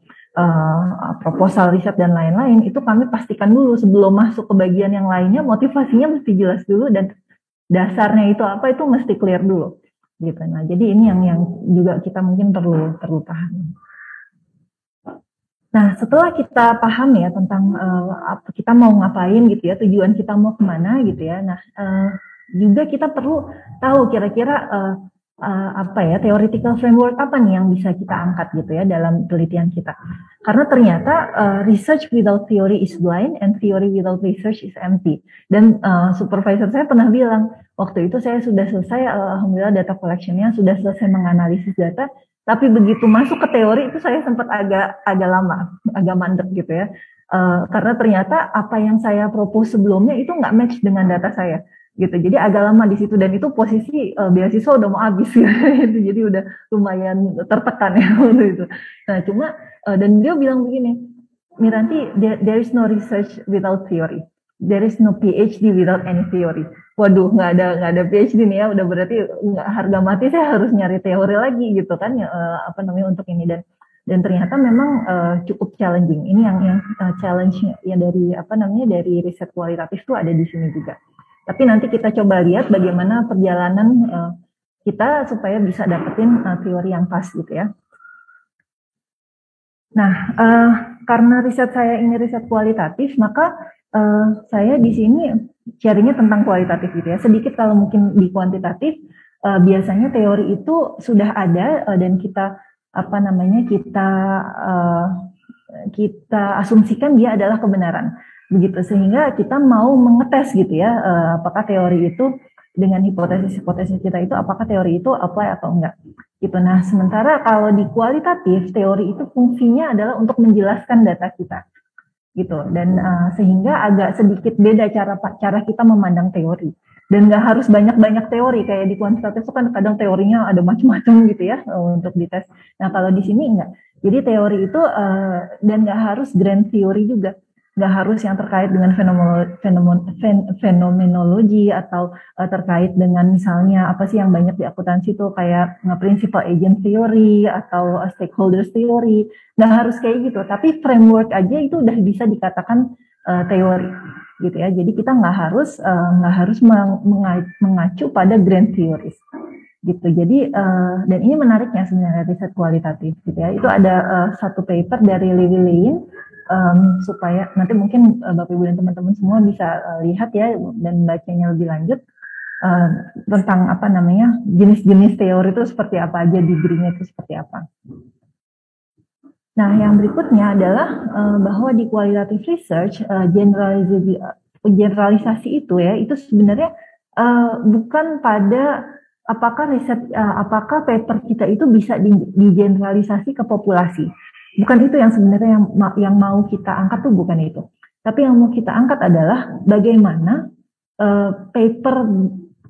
proposal riset dan lain-lain, itu kami pastikan dulu sebelum masuk ke bagian yang lainnya, motivasinya mesti jelas dulu dan dasarnya itu apa itu mesti clear dulu gitu. Nah, jadi ini yang juga kita mungkin perlu paham. Nah, setelah kita paham ya tentang kita mau ngapain gitu ya, tujuan kita mau kemana gitu ya. Nah, juga kita perlu tahu kira-kira apa ya, theoretical framework apa nih yang bisa kita angkat gitu ya dalam penelitian kita. Karena ternyata research without theory is blind and theory without research is empty. Dan supervisor saya pernah bilang, waktu itu saya sudah selesai, alhamdulillah data collection-nya sudah selesai menganalisis data, tapi begitu masuk ke teori itu saya sempat agak lama, agak mandek gitu ya. Karena ternyata apa yang saya propose sebelumnya itu nggak match dengan data saya gitu. Jadi agak lama di situ dan itu posisi beasiswa udah mau habis gitu. Jadi udah lumayan tertekan ya waktu itu. Nah, cuma dan dia bilang begini, Miranti, there is no research without theory. There is no PhD without any theory. Waduh, nggak ada PhD nih ya, udah berarti harga mati saya harus nyari teori lagi gitu kan, apa namanya untuk ini dan ternyata memang cukup challenging. Ini yang challenge ya dari apa namanya dari riset kualitatif tuh ada di sini juga. Tapi nanti kita coba lihat bagaimana perjalanan kita supaya bisa dapetin teori yang pas gitu ya. Nah, karena riset saya ini riset kualitatif, maka saya di sini sharingnya tentang kualitatif gitu ya. Sedikit kalau mungkin di kuantitatif, biasanya teori itu sudah ada dan kita apa namanya kita asumsikan dia adalah kebenaran. Begitu sehingga kita mau mengetes gitu ya apakah teori itu dengan hipotesis-hipotesis kita itu apakah teori itu apply atau enggak gitu. Nah, sementara kalau di kualitatif teori itu fungsinya adalah untuk menjelaskan data kita gitu dan sehingga agak sedikit beda cara kita memandang teori dan nggak harus banyak-banyak teori kayak di kuantitatif itu kan kadang teorinya ada macam-macam gitu ya untuk dites. Nah, kalau di sini enggak. Jadi teori itu dan nggak harus grand theory juga. Nggak harus yang terkait dengan fenomenologi atau terkait dengan misalnya apa sih yang banyak di akuntansi itu kayak principal agent theory atau stakeholders theory. Nggak harus kayak gitu, tapi framework aja itu udah bisa dikatakan teori gitu ya. Jadi kita nggak harus mengacu pada grand theories gitu. Jadi dan ini menariknya sebenarnya riset kualitatif gitu ya. Itu ada satu paper dari Levy Lane supaya nanti mungkin Bapak Ibu dan teman-teman semua bisa lihat ya dan bacanya lebih lanjut tentang apa namanya jenis-jenis teori itu seperti apa aja, degree-nya itu seperti apa. Nah, yang berikutnya adalah bahwa di qualitative research generalisasi itu ya itu sebenarnya bukan pada apakah paper kita itu bisa digeneralisasi ke populasi. Bukan itu yang sebenarnya yang mau kita angkat tuh bukan itu. Tapi yang mau kita angkat adalah bagaimana paper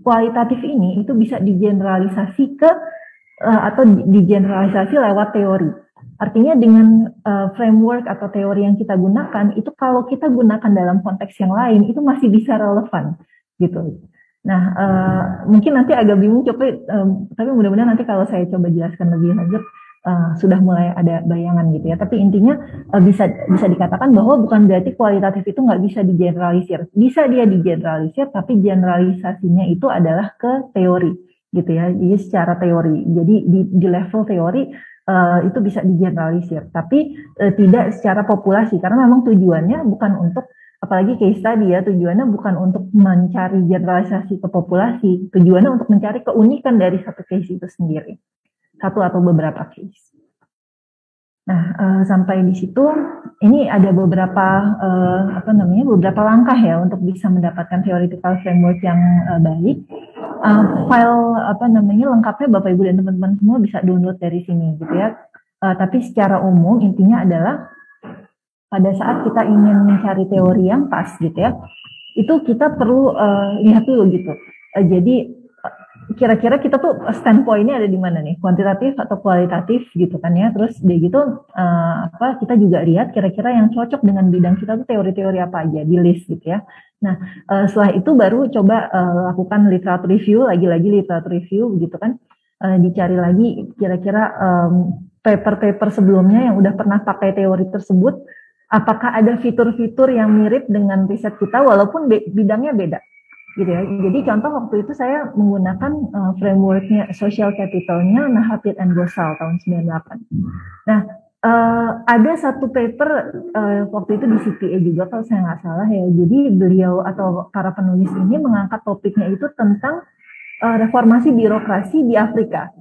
kualitatif ini itu bisa digeneralisasi ke atau digeneralisasi lewat teori. Artinya dengan framework atau teori yang kita gunakan itu kalau kita gunakan dalam konteks yang lain itu masih bisa relevan gitu. Nah, mungkin nanti agak bingung tapi mudah-mudahan nanti kalau saya coba jelaskan lebih lanjut sudah mulai ada bayangan gitu ya. Tapi intinya bisa dikatakan bahwa bukan berarti kualitatif itu nggak bisa digeneralisir. Bisa dia digeneralisir, tapi generalisasinya itu adalah ke teori gitu ya. Jadi secara teori. Jadi di level teori itu bisa digeneralisir, tapi tidak secara populasi karena memang tujuannya bukan untuk apalagi case study ya, tujuannya bukan untuk mencari generalisasi ke populasi, tujuannya untuk mencari keunikan dari satu case itu sendiri. Satu atau beberapa case. Nah, sampai di situ ini ada beberapa beberapa langkah ya untuk bisa mendapatkan theoretical framework yang baik. File lengkapnya Bapak Ibu dan teman-teman semua bisa download dari sini gitu ya. Tapi secara umum intinya adalah pada saat kita ingin mencari teori yang pas gitu ya, itu kita perlu lihat dulu gitu. Jadi kira-kira kita tuh standpoint-nya ada di mana nih, kuantitatif atau kualitatif gitu kan ya. Terus dia gitu kita juga lihat kira-kira yang cocok dengan bidang kita tuh teori-teori apa aja di list gitu ya. Nah, setelah itu baru coba lakukan literatur review, lagi-lagi literatur review gitu kan. Dicari lagi kira-kira paper-paper sebelumnya yang udah pernah pakai teori tersebut, apakah ada fitur-fitur yang mirip dengan riset kita walaupun bidangnya beda. Gitu ya. Jadi contoh waktu itu saya menggunakan frameworknya social capitalnya Nahapied and Gosal tahun 98. Nah, ada satu paper waktu itu di CPA juga kalau saya nggak salah ya. Jadi beliau atau para penulis ini mengangkat topiknya itu tentang reformasi birokrasi di Afrika.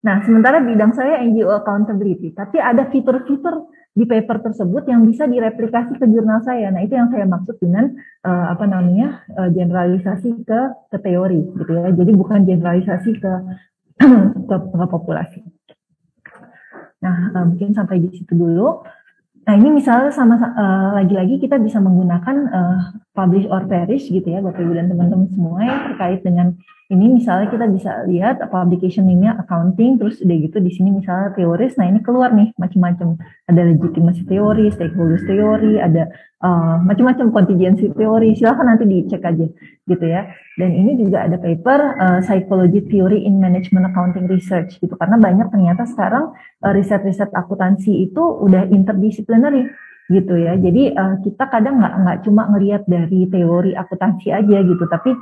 Nah, sementara bidang saya NGO accountability, tapi ada fitur-fitur di paper tersebut yang bisa direplikasi ke jurnal saya. Nah, itu yang saya maksud dengan generalisasi ke teori, gitu ya. Jadi bukan generalisasi ke populasi. Nah, mungkin sampai di situ dulu. Nah, ini misalnya lagi-lagi kita bisa menggunakan publish or perish gitu ya, Bapak Ibu dan teman-teman semua yang terkait dengan ini. Misalnya kita bisa lihat publication name-nya accounting, terus udah gitu di sini misalnya teoris. Nah, ini keluar nih macam-macam. Ada legitimasi teori, stakeholders teori, ada macam-macam contingency teori. Silahkan nanti dicek aja gitu ya. Dan ini juga ada paper psychology theory in management accounting research gitu, karena banyak ternyata sekarang riset-riset akuntansi itu udah interdisciplinary gitu ya. Jadi kita kadang nggak cuma ngelihat dari teori akuntansi aja gitu, tapi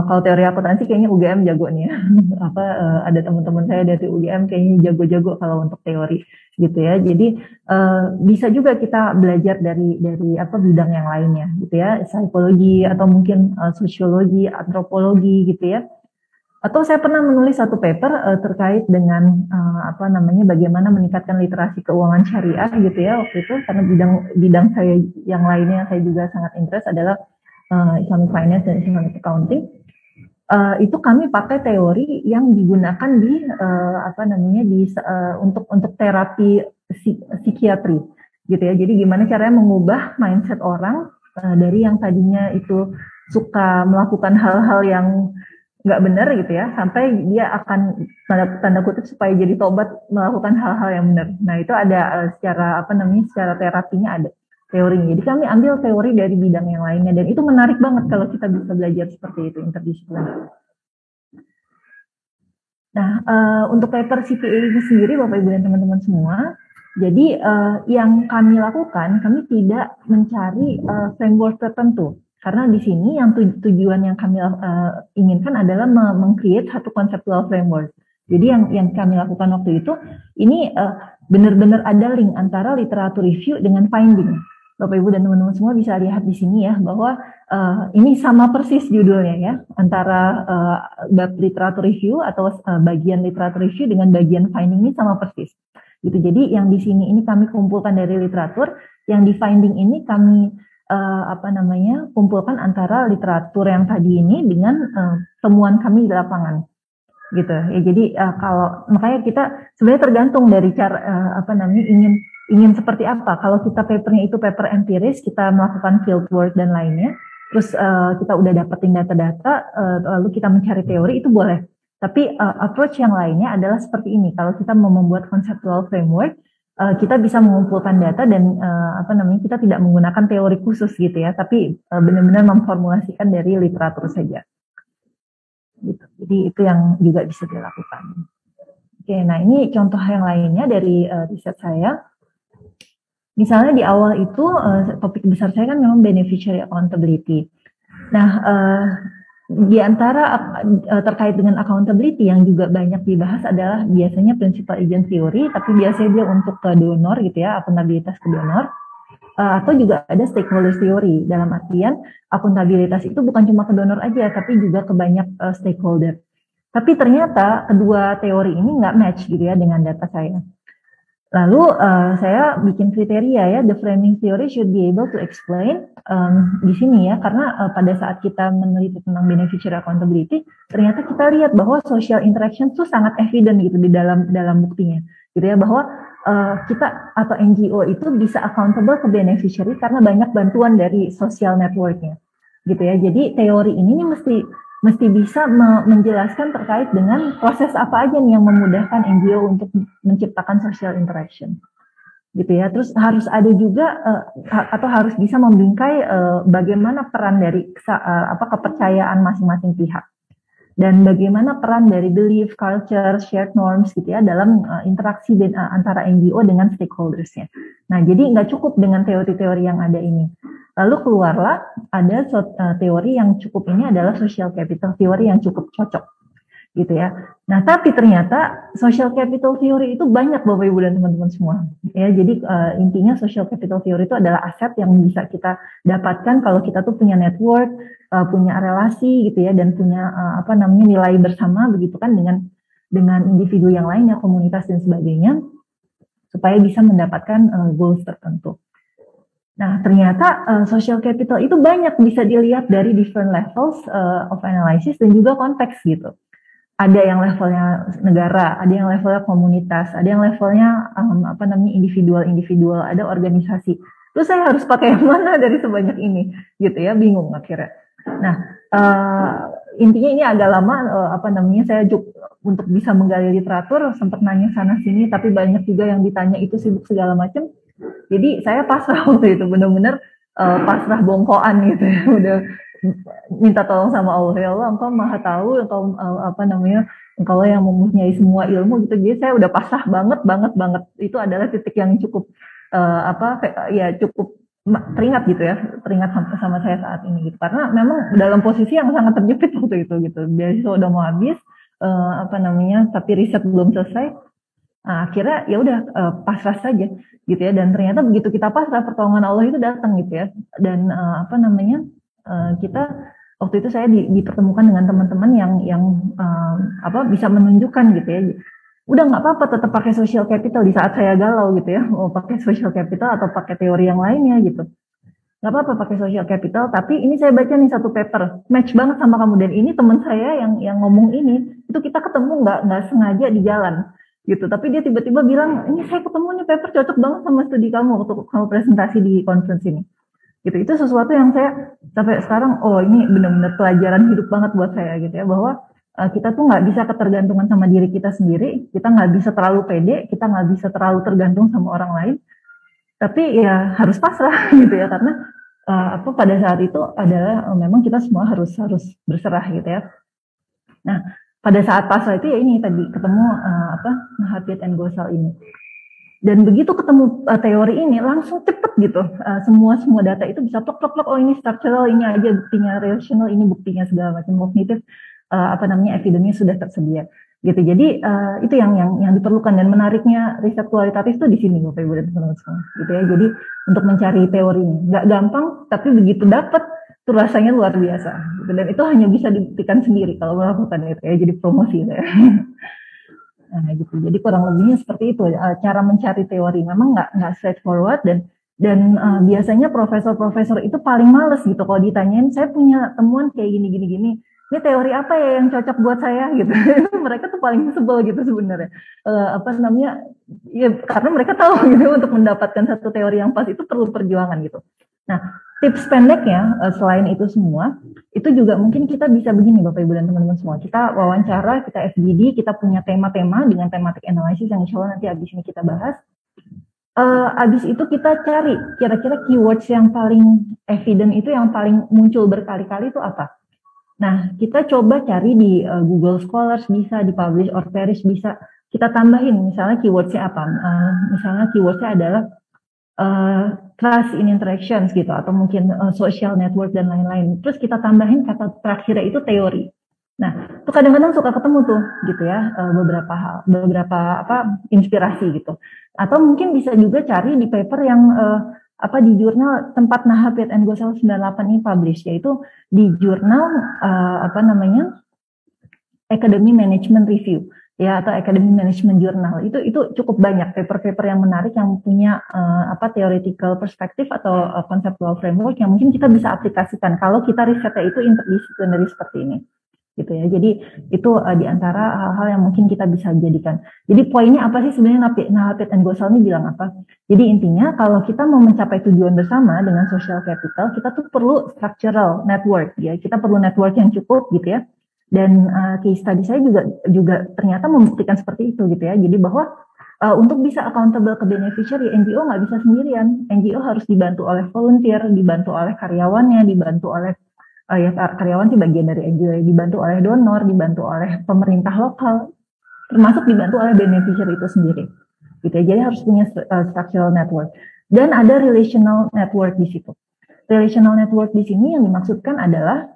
kalau teori akuntansi kayaknya UGM jago nih ya. Ada teman-teman saya dari UGM kayaknya jago-jago kalau untuk teori gitu ya. Jadi bisa juga kita belajar dari bidang yang lainnya gitu ya, psikologi atau mungkin sosiologi, antropologi gitu ya. Atau saya pernah menulis satu paper terkait dengan bagaimana meningkatkan literasi keuangan syariah gitu ya waktu itu, karena bidang saya yang lainnya saya juga sangat interest adalah Islamic Finance dan Islamic Accounting. Itu kami pakai teori yang digunakan di untuk terapi psikiatri gitu ya. Jadi gimana caranya mengubah mindset orang dari yang tadinya itu suka melakukan hal-hal yang nggak benar gitu ya, sampai dia akan tanda kutip supaya jadi tobat melakukan hal-hal yang benar. Nah, itu ada secara terapinya ada teorinya. Jadi kami ambil teori dari bidang yang lainnya, dan itu menarik banget kalau kita bisa belajar seperti itu, interdisipliner. Nah, untuk paper CPA ini sendiri Bapak Ibu dan teman-teman semua, jadi yang kami lakukan, kami tidak mencari framework tertentu. Karena di sini yang tujuan yang kami inginkan adalah meng-create satu conceptual framework. Jadi yang kami lakukan waktu itu, ini benar-benar ada link antara literatur review dengan finding. Bapak Ibu dan teman-teman semua bisa lihat di sini ya, bahwa ini sama persis judulnya ya, antara bab literatur review atau bagian literatur review dengan bagian finding ini sama persis. Gitu. Jadi yang di sini ini kami kumpulkan dari literatur, yang di finding ini kami kumpulkan antara literatur yang tadi ini dengan temuan kami di lapangan gitu ya. Jadi kalau makanya kita sebenarnya tergantung dari cara ingin seperti apa. Kalau kita papernya itu paper empiris, kita melakukan field work dan lainnya, terus kita udah dapetin data-data, lalu kita mencari teori, itu boleh. Tapi approach yang lainnya adalah seperti ini. Kalau kita mau membuat conceptual framework, kita bisa mengumpulkan data dan kita tidak menggunakan teori khusus gitu ya, tapi benar-benar memformulasikan dari literatur saja. Gitu. Jadi itu yang juga bisa dilakukan. Oke, nah ini contoh yang lainnya dari riset saya. Misalnya di awal itu topik besar saya kan memang beneficiary accountability. Nah, di antara terkait dengan accountability yang juga banyak dibahas adalah biasanya principal agent theory, tapi biasanya dia untuk ke donor gitu ya, akuntabilitas ke donor, atau juga ada stakeholder theory, dalam artian akuntabilitas itu bukan cuma ke donor aja, tapi juga ke banyak stakeholder. Tapi ternyata kedua teori ini nggak match gitu ya dengan data saya. Lalu saya bikin kriteria ya, the framing theory should be able to explain di sini ya, karena pada saat kita meneliti tentang beneficiary accountability, ternyata kita lihat bahwa social interaction itu sangat evident gitu di dalam buktinya, gitu ya, bahwa kita atau NGO itu bisa accountable ke beneficiary karena banyak bantuan dari social networknya, gitu ya. Jadi teori ini mesti bisa menjelaskan terkait dengan proses apa aja nih yang memudahkan NGO untuk menciptakan social interaction, gitu ya. Terus harus ada juga atau harus bisa membingkai bagaimana peran dari kepercayaan masing-masing pihak, dan bagaimana peran dari belief, culture, shared norms gitu ya dalam interaksi antara NGO dengan stakeholdersnya. Nah, jadi nggak cukup dengan teori-teori yang ada ini. Lalu keluarlah ada teori yang cukup, ini adalah social capital theory yang cukup cocok. gitu ya. Nah, tapi ternyata social capital theory itu banyak Bapak Ibu dan teman-teman semua. Ya, jadi intinya social capital theory itu adalah aset yang bisa kita dapatkan kalau kita tuh punya network, punya relasi gitu ya, dan punya nilai bersama begitu kan dengan individu yang lainnya, komunitas dan sebagainya, supaya bisa mendapatkan goals tertentu. Nah, ternyata social capital itu banyak bisa dilihat dari different levels of analysis dan juga konteks gitu. Ada yang levelnya negara, ada yang levelnya komunitas, ada yang levelnya individual, ada organisasi. Terus saya harus pakai yang mana dari sebanyak ini, gitu ya, bingung akhirnya. Nah, intinya ini agak lama, saya untuk bisa menggali literatur, sempat nanya sana sini, tapi banyak juga yang ditanya itu sibuk segala macam. Jadi saya pasrah waktu itu, benar-benar pasrah bongkoan gitu ya, udah minta tolong sama Allah, ya Allah engkau maha tahu, engkau yang mempunyai semua ilmu gitu. Jadi saya udah pasrah banget. Itu adalah titik yang cukup cukup teringat gitu ya, teringat sama saya saat ini gitu. Karena memang dalam posisi yang sangat terjepit waktu itu gitu. Beasiswa udah mau habis, tapi riset belum selesai. Nah, akhirnya ya udah pasrah saja gitu ya. Dan ternyata begitu kita pasrah, pertolongan Allah itu datang gitu ya. Dan kita waktu itu saya dipertemukan dengan teman-teman yang bisa menunjukkan gitu ya, udah nggak apa-apa tetap pakai social capital di saat saya galau gitu ya, mau pakai social capital atau pakai teori yang lainnya gitu, nggak apa-apa pakai social capital. Tapi ini saya baca nih satu paper match banget sama kamu, dan ini teman saya yang ngomong ini, itu kita ketemu nggak sengaja di jalan gitu, tapi dia tiba-tiba bilang, ini saya ketemu nih paper cocok banget sama studi kamu waktu kamu presentasi di conference ini. Gitu, itu sesuatu yang saya sampai sekarang, ini benar-benar pelajaran hidup banget buat saya gitu ya, bahwa kita tuh nggak bisa ketergantungan sama diri kita sendiri, kita nggak bisa terlalu pede, kita nggak bisa terlalu tergantung sama orang lain, tapi ya harus pasrah gitu ya, karena pada saat itu adalah memang kita semua harus berserah gitu ya. Nah, pada saat pasrah itu ya ini tadi ketemu Nahapiet and Ghosal ini. Dan begitu ketemu teori ini langsung cepet gitu, semua data itu bisa plok, oh ini structural, ini aja buktinya, relational ini buktinya, segala macam kognitif evidence-nya sudah tersedia gitu. Jadi itu yang diperlukan, dan menariknya riset kualitatif itu di sini Bapak Ibu dan teman-teman semua gitu ya. Jadi untuk mencari teorinya nggak gampang, tapi begitu dapat itu rasanya luar biasa gitu. Dan itu hanya bisa dibuktikan sendiri kalau melakukan itu ya, jadi promosi ya. Nah, gitu. Jadi kurang lebihnya seperti itu cara mencari teori. Memang nggak straightforward, dan biasanya profesor itu paling males gitu kalau ditanyain, saya punya temuan kayak gini. Ini teori apa ya yang cocok buat saya gitu. Mereka tuh paling sebel gitu sebenarnya. Ya karena mereka tahu gitu untuk mendapatkan satu teori yang pas itu perlu perjuangan gitu. Nah, tips pendeknya selain itu semua, itu juga mungkin kita bisa begini Bapak Ibu dan teman-teman semua. Kita wawancara, kita FGD, kita punya tema-tema dengan tematik analisis yang insya Allah nanti abis ini kita bahas. Abis itu kita cari kira-kira keywords yang paling evident itu, yang paling muncul berkali-kali itu apa. Nah, kita coba cari di Google Scholars bisa, di Publish or Perish bisa. Kita tambahin misalnya keywordsnya apa. Misalnya keywordsnya adalah trust in interactions gitu, atau mungkin social network dan lain-lain. Terus kita tambahin kata terakhirnya itu teori. Nah, itu kadang-kadang suka ketemu tuh gitu ya, beberapa inspirasi gitu. Atau mungkin bisa juga cari di paper yang di jurnal tempat Nahapiet and Ghosal 98 ini publish, yaitu di jurnal Academy Management Review ya, atau Academy Management Journal. Itu cukup banyak paper-paper yang menarik, yang punya theoretical perspective atau conceptual framework yang mungkin kita bisa aplikasikan kalau kita risetnya itu interdisciplinary seperti ini gitu ya. Jadi itu di antara hal-hal yang mungkin kita bisa jadikan. Jadi poinnya apa sih sebenarnya Nahapiet and Ghosal ini bilang apa? Jadi intinya kalau kita mau mencapai tujuan bersama dengan social capital, kita tuh perlu structural network ya. Kita perlu network yang cukup gitu ya. Dan case study saya juga ternyata membuktikan seperti itu gitu ya. Jadi bahwa untuk bisa accountable ke beneficiary, NGO nggak bisa sendirian. NGO harus dibantu oleh volunteer, dibantu oleh karyawannya, dibantu oleh karyawan sih bagian dari NGO, dibantu oleh donor, dibantu oleh pemerintah lokal, termasuk dibantu oleh beneficiary itu sendiri. Gitu ya. Jadi harus punya structural network. Dan ada relational network di situ. Relational network di sini yang dimaksudkan adalah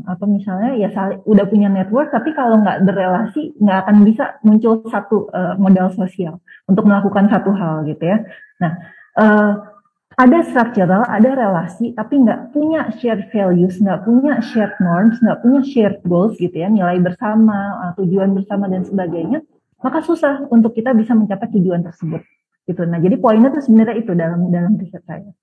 atau misalnya ya udah punya network, tapi kalau nggak berrelasi nggak akan bisa muncul satu modal sosial untuk melakukan satu hal gitu ya. Nah, ada structural, ada relasi, tapi nggak punya shared values, nggak punya shared norms, nggak punya shared goals gitu ya, nilai bersama, tujuan bersama dan sebagainya, maka susah untuk kita bisa mencapai tujuan tersebut gitu. Nah, jadi poinnya tuh sebenarnya itu dalam riset saya.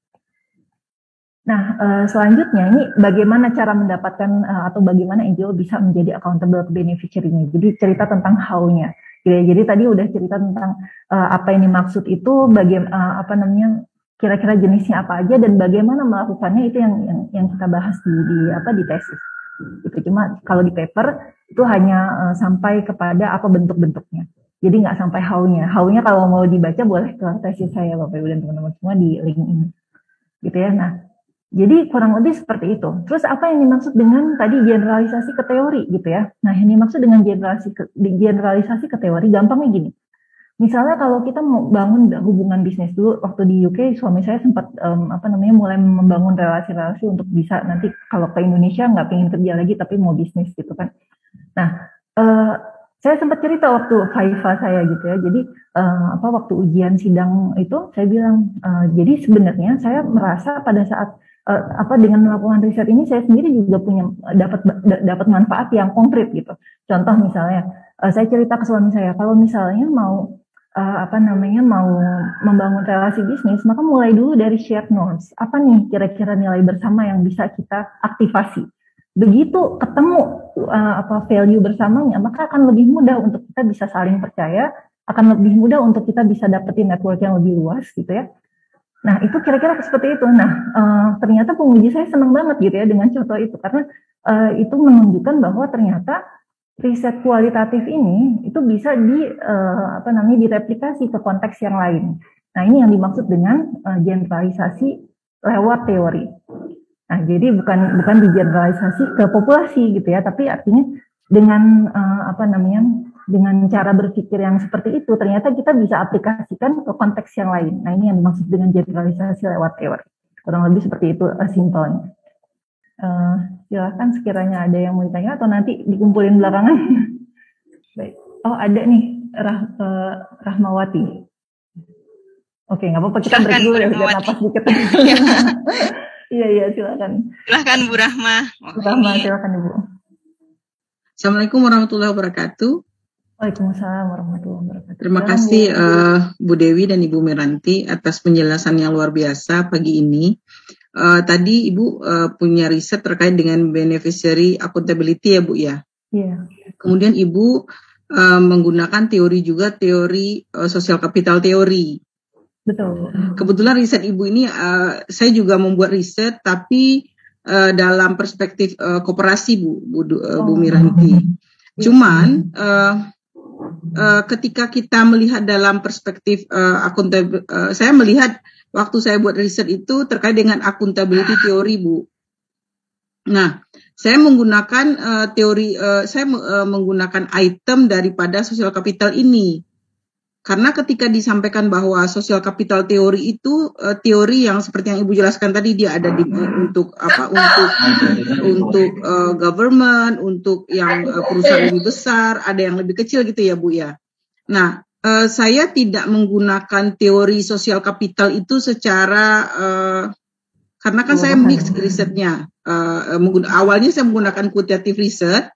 Nah, selanjutnya ini bagaimana cara mendapatkan atau bagaimana NGO bisa menjadi accountable beneficiary-nya. Jadi cerita tentang how-nya. Jadi tadi udah cerita tentang apa yang dimaksud itu, kira-kira jenisnya apa aja dan bagaimana melakukannya, itu yang kita bahas di tesis. Itu cuma kalau di paper itu hanya sampai kepada apa bentuk-bentuknya. Jadi nggak sampai how-nya. How-nya kalau mau dibaca boleh ke tesis saya Bapak Ibu dan teman-teman semua di link ini. Gitu ya. Nah, jadi kurang lebih seperti itu. Terus apa yang dimaksud dengan tadi generalisasi ke teori gitu ya. Nah, yang dimaksud dengan generalisasi ke teori gampangnya gini. Misalnya kalau kita mau bangun hubungan bisnis dulu, waktu di UK suami saya sempat mulai membangun relasi-relasi untuk bisa nanti kalau ke Indonesia nggak pengen kerja lagi tapi mau bisnis gitu kan. Nah, saya sempat cerita waktu Faifa saya gitu ya. Jadi waktu ujian sidang itu saya bilang jadi sebenarnya saya merasa pada saat dengan melakukan riset ini saya sendiri juga punya dapat manfaat yang konkret gitu. Contoh misalnya saya cerita ke suami saya kalau misalnya mau mau membangun relasi bisnis, maka mulai dulu dari shared norms. Apa nih kira-kira nilai bersama yang bisa kita aktifasi? Begitu ketemu value bersamanya, maka akan lebih mudah untuk kita bisa saling percaya, akan lebih mudah untuk kita bisa dapetin network yang lebih luas gitu ya. Nah, itu kira-kira seperti itu. Nah, ternyata penguji saya senang banget gitu ya dengan contoh itu, karena itu menunjukkan bahwa ternyata riset kualitatif ini itu bisa direplikasi ke konteks yang lain. Nah, ini yang dimaksud dengan generalisasi lewat teori. Nah, jadi bukan digeneralisasi ke populasi gitu ya, tapi artinya dengan dengan cara berpikir yang seperti itu, ternyata kita bisa aplikasikan ke konteks yang lain. Nah, ini yang dimaksud dengan generalisasi lewat teori. Kurang lebih seperti itu simpelnya. Silakan sekiranya ada yang mau ditanya atau nanti dikumpulin belakangan. Baik. Oh, ada nih Rahmawati. Oke, nggak apa-apa, kita break dulu ya, biar napas dikit. Iya, silakan. Silakan Bu Rahma. Silakan Ibu. Assalamualaikum warahmatullahi wabarakatuh. Waalaikumsalam warahmatullahi wabarakatuh. Terima kasih Bu Dewi dan Ibu Miranti atas penjelasan yang luar biasa pagi ini. Tadi Ibu punya riset terkait dengan beneficiary accountability ya Bu ya. Iya. Kemudian Ibu menggunakan teori social capital teori. Betul. Kebetulan riset Ibu ini saya juga membuat riset tapi dalam perspektif koperasi Bu Miranti. Cuman ketika kita melihat dalam perspektif saya melihat waktu saya buat riset itu terkait dengan accountability teori Bu. Nah, saya menggunakan menggunakan item daripada social capital ini. Karena ketika disampaikan bahwa social capital teori itu teori yang seperti yang Ibu jelaskan tadi, dia ada untuk government, untuk yang perusahaan lebih besar, ada yang lebih kecil gitu ya Bu ya. Nah, saya tidak menggunakan teori social capital itu secara karena kan saya mix risetnya. Awalnya saya menggunakan quantitative research.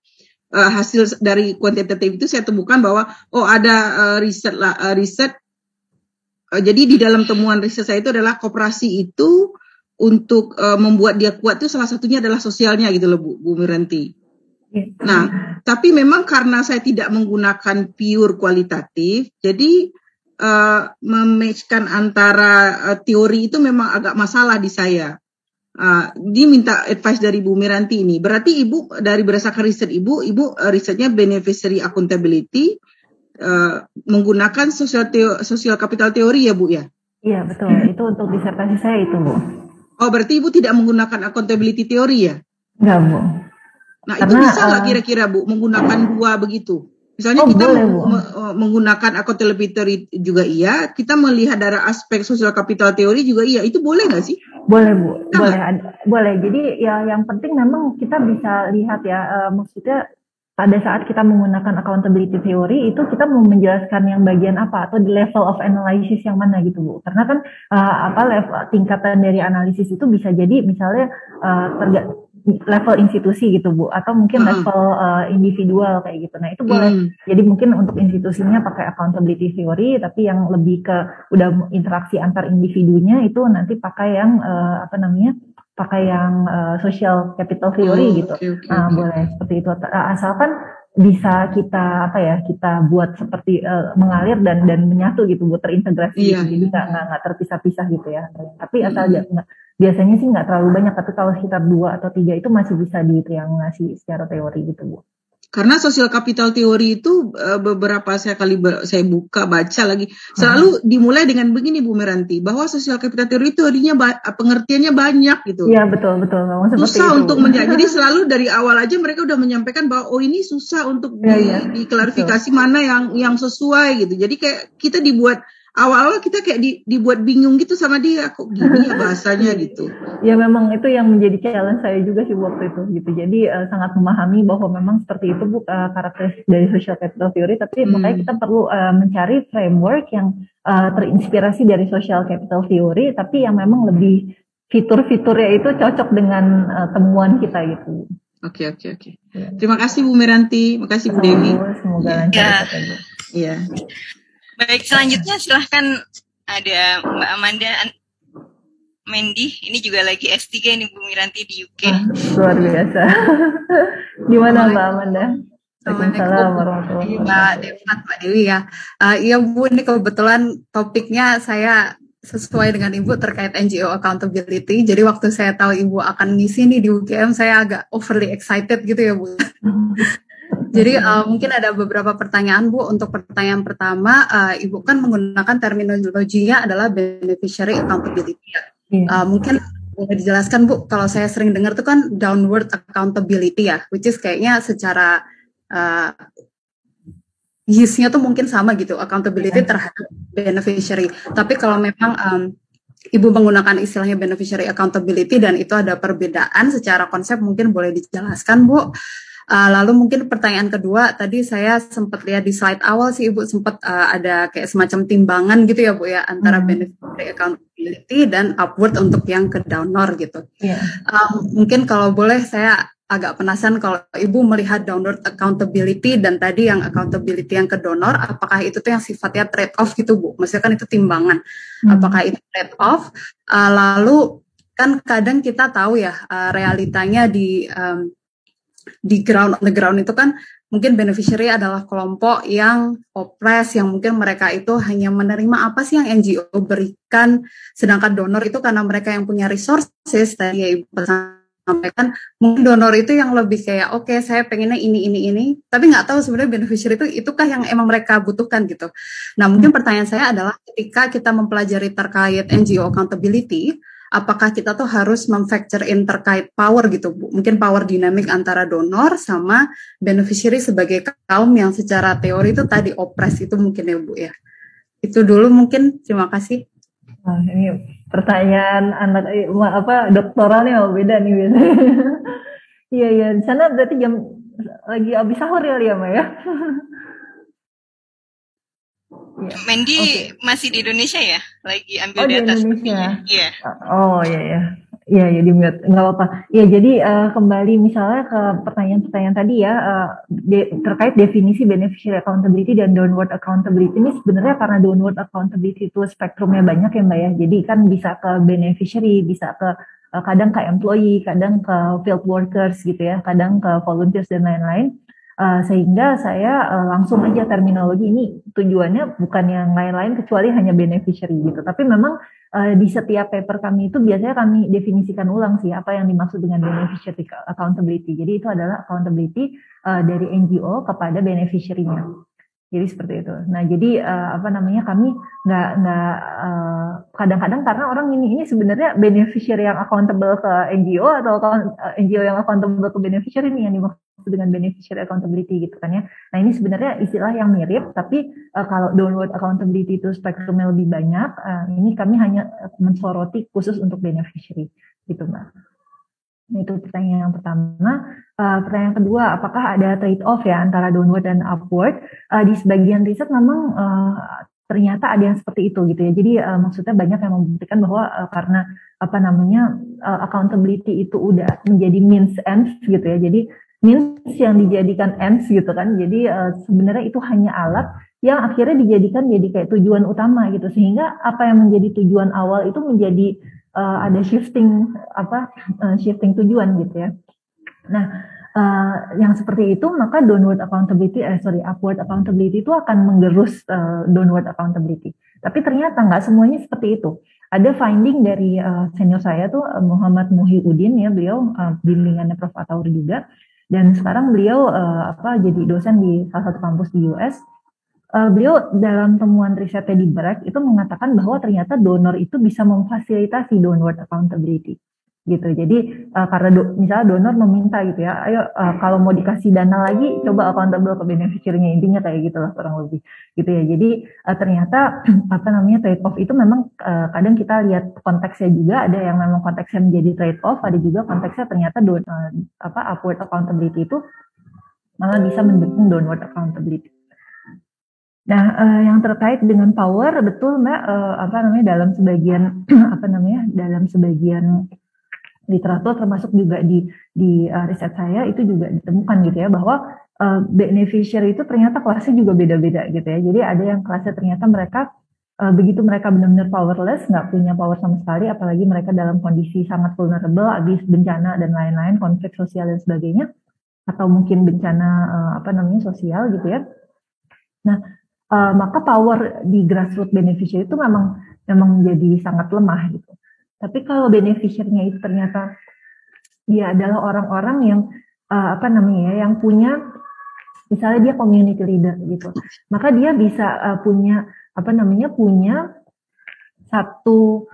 Hasil dari kuantitatif itu saya temukan bahwa ada riset. Jadi di dalam temuan riset saya itu adalah koperasi itu untuk membuat dia kuat itu salah satunya adalah sosialnya gitu loh Bu Miranti. Nah, tapi memang karena saya tidak menggunakan pure kualitatif, jadi mematchkan antara teori itu memang agak masalah di saya. Diminta advice dari Bu Miranti ini. Berarti Ibu berdasarkan riset Ibu risetnya beneficiary accountability menggunakan social capital teori ya Bu ya? Iya betul, itu untuk disertasi saya itu Bu. Oh berarti Ibu tidak menggunakan accountability teori ya? Enggak Bu. Nah itu bisa nggak kira-kira Bu menggunakan dua begitu? Misalnya kita menggunakan accountability teori juga iya, kita melihat dari aspek social capital teori juga iya, itu boleh nggak sih? Boleh Bu, boleh. Jadi ya yang penting memang kita bisa lihat ya, maksudnya pada saat kita menggunakan accountability theory itu kita mau menjelaskan yang bagian apa atau di level of analysis yang mana gitu Bu. Karena kan level tingkatan dari analisis itu bisa jadi misalnya level institusi gitu Bu, atau mungkin level individual kayak gitu. Nah itu boleh. Jadi mungkin untuk institusinya pakai accountability theory, tapi yang lebih ke udah interaksi antar individunya itu nanti pakai yang pakai yang social capital theory gitu. Okay. Boleh seperti itu. Asalkan bisa kita kita buat seperti mengalir dan menyatu gitu Bu, terintegrasi gitu. Jadi nggak terpisah-pisah gitu ya. Tapi asal biasanya sih nggak terlalu banyak, tapi kalau sekitar 2 atau 3 itu masih bisa ditriangulasi secara teori gitu Bu. Karena social capital teori itu beberapa saya baca lagi selalu dimulai dengan begini Bu Meranti, bahwa social capital teori itu artinya pengertiannya banyak gitu. Iya betul. Susah untuk jadi selalu dari awal aja mereka udah menyampaikan bahwa ini susah untuk diklarifikasi mana yang sesuai gitu. Jadi kayak kita dibuat awal-awal kita kayak dibuat bingung gitu sama dia, kok gini ya bahasanya gitu. Ya memang itu yang menjadi challenge saya juga sih waktu itu gitu. Jadi sangat memahami bahwa memang seperti itu Bu karakteristik dari social capital theory, tapi makanya kita perlu mencari framework yang terinspirasi dari social capital theory, tapi yang memang lebih fitur-fiturnya itu cocok dengan temuan kita gitu. Oke. Ya. Terima kasih Bu Meranti, makasih Bu Dewi. Semoga lancar. Iya. Baik, selanjutnya silahkan ada Mbak Amanda Mendy. Ini juga lagi S3 ini Bu Miranti di UK. Luar biasa. Gimana Mbak Amanda? Waalaikumsalam warahmatullahi wabarakatuh. Mbak Dewi ya. Iya Bu, ini kebetulan topiknya saya sesuai dengan Ibu terkait NGO accountability. Jadi waktu saya tahu Ibu akan ngisi nih di UGM, saya agak overly excited gitu ya Bu. Jadi mungkin ada beberapa pertanyaan Bu. Untuk pertanyaan pertama, Ibu kan menggunakan terminologinya adalah beneficiary accountability. Mungkin boleh dijelaskan Bu, kalau saya sering dengar itu kan downward accountability ya, which is kayaknya secara use-nya tuh mungkin sama gitu, accountability terhadap beneficiary. Tapi kalau memang Ibu menggunakan istilahnya beneficiary accountability dan itu ada perbedaan secara konsep, mungkin boleh dijelaskan Bu. Lalu mungkin pertanyaan kedua, tadi saya sempat lihat di slide awal sih Ibu sempat ada kayak semacam timbangan gitu ya Bu ya, antara beneficiary accountability dan upward untuk yang ke donor gitu. Mungkin kalau boleh saya agak penasaran kalau Ibu melihat downward accountability dan tadi yang accountability yang ke donor, apakah itu tuh yang sifatnya trade off gitu Bu? Maksudnya kan itu timbangan, apakah itu trade off? Lalu kan kadang kita tahu ya realitanya di on the ground itu kan mungkin beneficiary adalah kelompok yang oppress, yang mungkin mereka itu hanya menerima apa sih yang NGO berikan, sedangkan donor itu karena mereka yang punya resources, tadi ya Ibu sampaikan, mungkin donor itu yang lebih kayak oke, saya pengennya ini, tapi nggak tahu sebenarnya beneficiary itukah yang emang mereka butuhkan gitu. Nah mungkin pertanyaan saya adalah ketika kita mempelajari terkait NGO accountability, apakah kita tuh harus memfactor in terkait power gitu Bu? Mungkin power dinamik antara donor sama beneficiary sebagai kaum yang secara teori itu tadi oppress itu mungkin ya Bu ya. Itu dulu mungkin, terima kasih. Ini pertanyaan anak doktoral nih beda nih biasanya. Iya di sana berarti jam lagi habis sahur ya Mbak ya. Mendy masih di Indonesia ya? Lagi ambil data sepertinya. Iya. Oh iya. Iya di mute, nggak apa-apa. Ya jadi kembali misalnya ke pertanyaan-pertanyaan tadi ya terkait definisi beneficiary accountability dan downward accountability ini sebenarnya karena downward accountability itu spektrumnya banyak ya Mbak ya. Jadi kan bisa ke beneficiary, bisa ke kadang ke employee, kadang ke field workers gitu ya, kadang ke volunteers dan lain-lain. Sehingga saya langsung aja terminologi ini tujuannya bukan yang lain-lain kecuali hanya beneficiary gitu. Tapi memang di setiap paper kami itu biasanya kami definisikan ulang sih apa yang dimaksud dengan beneficiary accountability. Jadi itu adalah accountability dari NGO kepada beneficiary-nya. Jadi seperti itu. Nah jadi kami nggak kadang-kadang karena orang ini sebenarnya beneficiary yang accountable ke NGO atau NGO yang accountable ke beneficiary ini yang dimaksud dimaksud dengan beneficiary accountability gitu kan ya. Nah ini sebenarnya istilah yang mirip, tapi kalau downward accountability itu spektrumnya lebih banyak, ini kami hanya mensoroti khusus untuk beneficiary gitu Mbak. Nah, itu pertanyaan yang pertama. Pertanyaan kedua, apakah ada trade-off ya antara downward dan upward? Di sebagian riset memang ternyata ada yang seperti itu gitu ya. Jadi maksudnya banyak yang membuktikan bahwa karena accountability itu udah menjadi means ends gitu ya. Jadi means yang dijadikan ends gitu kan. Jadi sebenarnya itu hanya alat yang akhirnya dijadikan jadi kayak tujuan utama gitu. Sehingga apa yang menjadi tujuan awal itu menjadi ada shifting tujuan gitu ya. Nah, yang seperti itu maka upward accountability itu akan menggerus downward accountability. Tapi ternyata nggak semuanya seperti itu. Ada finding dari senior saya tuh Muhammad Muhyiddin ya, beliau bimbingannya Prof. Atauri juga, dan sekarang beliau jadi dosen di salah satu kampus di US. Beliau dalam temuan risetnya di Braak itu mengatakan bahwa ternyata donor itu bisa memfasilitasi downward accountability gitu. Jadi karena misalnya donor meminta gitu ya, ayo kalau mau dikasih dana lagi coba accountable ke beneficiary-nya, intinya kayak gitulah kurang lebih gitu ya. Jadi ternyata trade off itu memang kadang kita lihat konteksnya juga, ada yang memang konteksnya menjadi trade off, ada juga konteksnya ternyata upward accountability itu malah bisa mendukung downward accountability. Nah, yang terkait dengan power, betul Mbak, dalam sebagian literatur termasuk juga di riset saya itu juga ditemukan gitu ya, bahwa beneficiary itu ternyata kelasnya juga beda-beda gitu ya. Jadi ada yang kelasnya ternyata mereka begitu mereka benar-benar powerless, nggak punya power sama sekali, apalagi mereka dalam kondisi sangat vulnerable, habis bencana dan lain-lain, konflik sosial dan sebagainya, atau mungkin bencana sosial gitu ya. Nah, maka power di grassroots beneficiary itu memang menjadi sangat lemah gitu. Tapi kalau beneficiary-nya itu ternyata dia adalah orang-orang yang yang punya, misalnya dia community leader gitu, maka dia bisa punya satu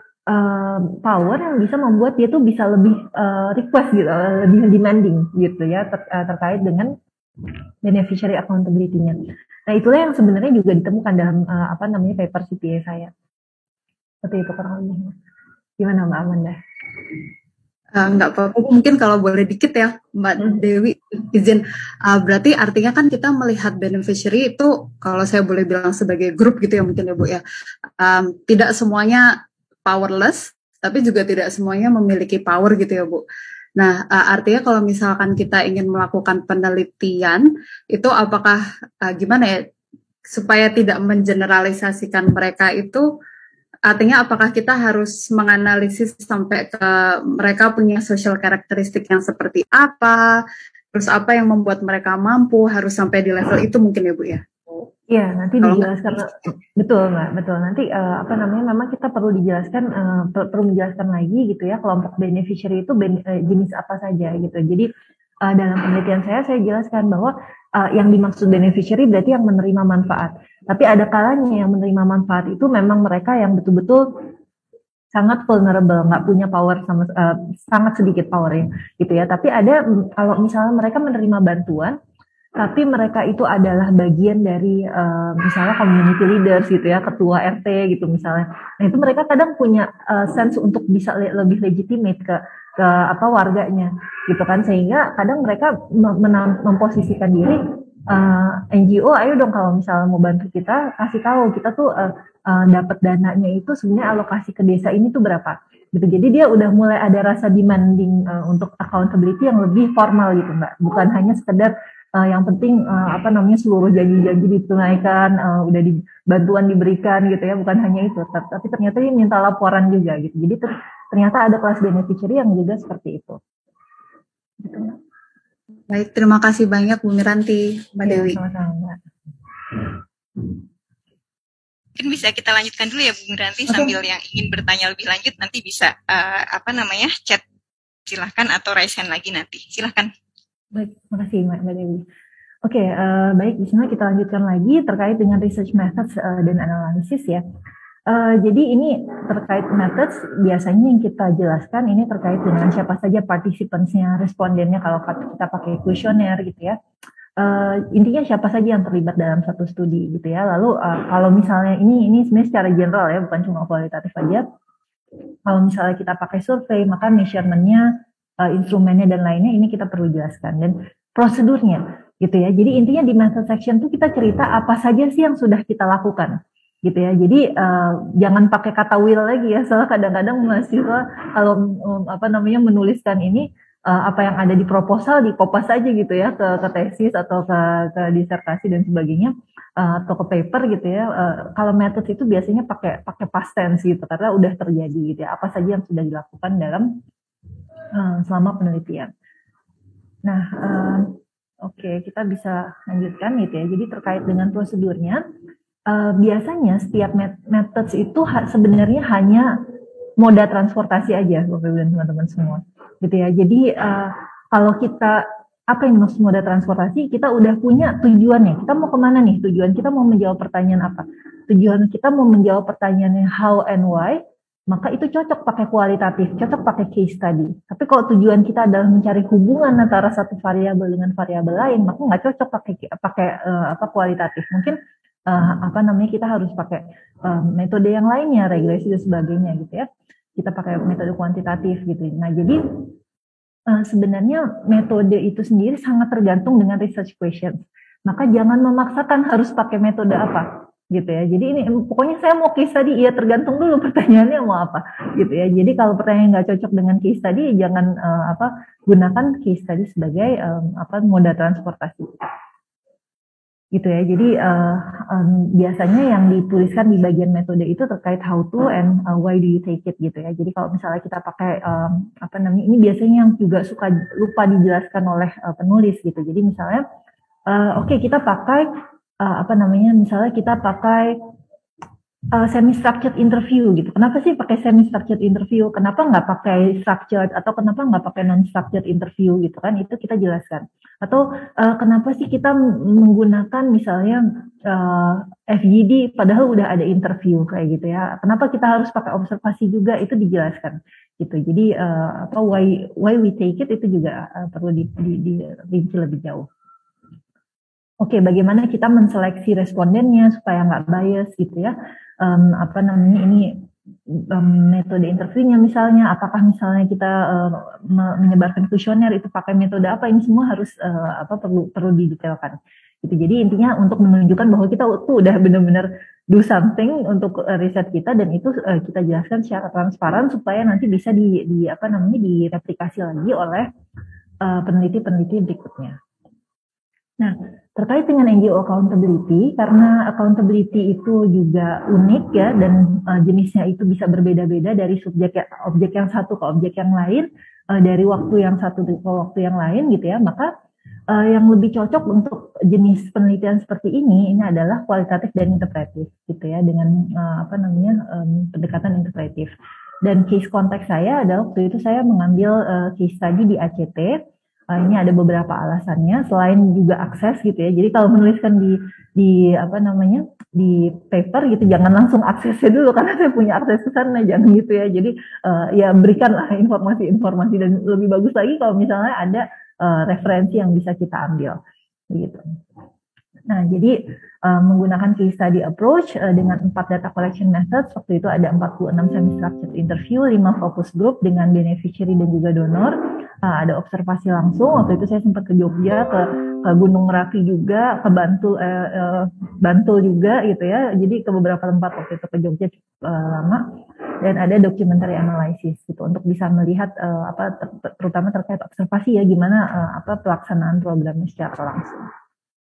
power yang bisa membuat dia tuh bisa lebih request gitu, lebih demanding gitu ya terkait dengan beneficiary accountability-nya. Nah, itulah yang sebenarnya juga ditemukan dalam paper CPA saya. Seperti itu kurang lebih. Gimana Mbak Amanda? Nggak apa-apa, mungkin kalau boleh dikit ya Mbak Dewi izin. Berarti artinya kan kita melihat beneficiary itu, kalau saya boleh bilang sebagai grup gitu ya mungkin ya Bu ya, tidak semuanya powerless, tapi juga tidak semuanya memiliki power gitu ya Bu. Nah, artinya kalau misalkan kita ingin melakukan penelitian, itu apakah gimana ya, supaya tidak mengeneralisasikan mereka itu, artinya apakah kita harus menganalisis sampai ke mereka punya social karakteristik yang seperti apa, terus apa yang membuat mereka mampu, harus sampai di level itu mungkin ya Bu ya? Iya, nanti dijelaskan. Betul Mbak, betul. Nanti memang kita perlu dijelaskan, perlu menjelaskan lagi gitu ya, kelompok beneficiary itu jenis apa saja gitu. Jadi dalam penelitian saya jelaskan bahwa yang dimaksud beneficiary berarti yang menerima manfaat. Tapi ada kalanya yang menerima manfaat itu memang mereka yang betul-betul sangat vulnerable, nggak punya power sangat sedikit powernya gitu ya. Tapi ada kalau misalnya mereka menerima bantuan, tapi mereka itu adalah bagian dari misalnya community leaders gitu ya, ketua RT gitu misalnya. Nah itu mereka kadang punya sense untuk bisa lebih legitimate ke warganya gitu kan, sehingga kadang mereka memposisikan diri, NGO ayo dong kalau misalnya mau bantu kita, kasih tahu kita tuh dapat dananya itu sebenarnya alokasi ke desa ini tuh berapa gitu. Jadi dia udah mulai ada rasa demanding untuk accountability yang lebih formal gitu Mbak, bukan hanya sekedar yang penting seluruh janji-janji ditunaikan, udah bantuan diberikan gitu ya, bukan hanya itu, tapi ternyata dia minta laporan juga gitu. Jadi ternyata ada kelas beneficiary yang juga seperti itu. Gitu. Baik, terima kasih banyak Bu Miranti, Mbak Dewi. Sama-sama. Mungkin bisa kita lanjutkan dulu ya Bu Miranti, sambil yang ingin bertanya lebih lanjut nanti bisa chat silahkan atau raise hand lagi nanti. Silahkan. Baik, makasih Mbak Dewi. Oke, baik, di sini kita lanjutkan lagi terkait dengan research methods dan analisis ya. Jadi ini terkait methods, biasanya yang kita jelaskan ini terkait dengan siapa saja participants-nya, respondennya kalau kita pakai kuesioner gitu ya. Intinya siapa saja yang terlibat dalam satu studi gitu ya. Lalu kalau misalnya ini sebenarnya secara general ya, bukan cuma kualitatif aja. Kalau misalnya kita pakai survei, maka measurement-nya, instrumennya dan lainnya ini kita perlu jelaskan, dan prosedurnya gitu ya. Jadi intinya di method section itu kita cerita apa saja sih yang sudah kita lakukan gitu ya. Jadi jangan pakai kata will lagi ya, soalnya kadang-kadang mahasiswa kalau menuliskan ini apa yang ada di proposal dikopas aja gitu ya ke tesis atau ke disertasi dan sebagainya, atau ke paper gitu ya. Kalau metode itu biasanya pakai past tense gitu karena udah terjadi gitu ya, apa saja yang sudah dilakukan dalam selama penelitian. Nah, oke, kita bisa lanjutkan gitu ya. Jadi terkait dengan prosedurnya, biasanya setiap metode itu sebenarnya hanya moda transportasi aja, Bapak Ibu dan teman-teman semua, gitu ya. Jadi kalau kita apa yang maksud moda transportasi, kita udah punya tujuannya. Kita mau kemana nih? Tujuan kita mau menjawab pertanyaan apa? Tujuan kita mau menjawab pertanyaannya how and why, maka itu cocok pakai kualitatif, cocok pakai case study. Tapi kalau tujuan kita adalah mencari hubungan antara satu variabel dengan variabel lain, maka nggak cocok pakai kualitatif. Mungkin kita harus pakai metode yang lainnya, regresi dan sebagainya gitu ya. Kita pakai metode kuantitatif gitu. Nah, jadi sebenarnya metode itu sendiri sangat tergantung dengan research questions. Maka jangan memaksakan harus pakai metode apa gitu ya. Jadi ini pokoknya saya mau case study, ya tergantung dulu pertanyaannya mau apa gitu ya. Jadi kalau pertanyaan nggak cocok dengan case study, jangan gunakan case study sebagai moda transportasi gitu ya. Jadi biasanya yang dituliskan di bagian metode itu terkait how to and why do you take it gitu ya. Jadi kalau misalnya kita pakai ini biasanya yang juga suka lupa dijelaskan oleh penulis gitu. Jadi misalnya kita pakai misalnya kita pakai semi-structured interview gitu. Kenapa sih pakai semi-structured interview? Kenapa nggak pakai structured atau kenapa nggak pakai non-structured interview gitu kan? Itu kita jelaskan. Atau kenapa sih kita menggunakan misalnya FGD padahal udah ada interview kayak gitu ya? Kenapa kita harus pakai observasi juga? Itu dijelaskan gitu. Jadi why we take it itu juga perlu dirinci lebih jauh. Oke, bagaimana kita menseleksi respondennya supaya nggak bias gitu ya? Metode interviewnya misalnya, apakah misalnya kita menyebarkan kuesioner itu pakai metode apa? Ini semua harus perlu didetailkan. Gitu. Jadi intinya untuk menunjukkan bahwa kita tuh udah benar-benar do something untuk riset kita, dan itu kita jelaskan secara transparan supaya nanti bisa direplikasi lagi oleh peneliti-peneliti berikutnya. Nah, terkait dengan NGO accountability, karena accountability itu juga unik ya, dan jenisnya itu bisa berbeda-beda dari objek yang satu ke objek yang lain, dari waktu yang satu ke waktu yang lain gitu ya, maka yang lebih cocok untuk jenis penelitian seperti ini adalah kualitatif dan interpretif gitu ya, dengan pendekatan interpretif. Dan case konteks saya adalah waktu itu saya mengambil case study di ACT. Ini ada beberapa alasannya selain juga akses gitu ya. Jadi kalau menuliskan di paper gitu, jangan langsung aksesnya dulu karena saya punya akses ke sana, jangan gitu ya. Jadi ya berikanlah informasi dan lebih bagus lagi kalau misalnya ada referensi yang bisa kita ambil gitu. Nah, jadi menggunakan case study approach dengan 4 data collection methods, waktu itu ada 46 semi-structured interview, 5 focus group dengan beneficiary dan juga donor, ada observasi langsung, waktu itu saya sempat ke Jogja, ke Gunung Merapi juga, ke Bantul juga gitu ya, jadi ke beberapa tempat waktu itu ke Jogja lama, dan ada documentary analysis gitu untuk bisa melihat terutama terkait observasi ya, gimana pelaksanaan programnya secara langsung.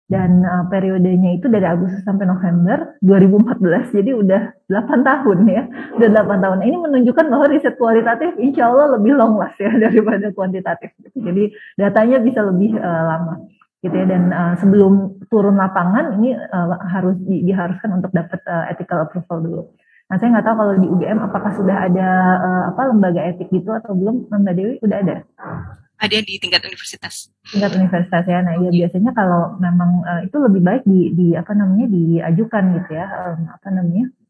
Dan periodenya itu dari Agustus sampai November 2014, jadi udah 8 tahun ya, udah 8 tahun. Ini menunjukkan bahwa riset kualitatif insya Allah lebih long last ya daripada kuantitatif. Jadi datanya bisa lebih lama gitu ya. Dan sebelum turun lapangan ini harus diharuskan untuk dapat ethical approval dulu. Nah, saya nggak tahu kalau di UGM apakah sudah ada lembaga etik gitu atau belum, Mbak Dewi? Udah ada? Ada di tingkat universitas. Tingkat universitas ya. Nah, ya biasanya kalau memang itu lebih baik diajukan gitu ya,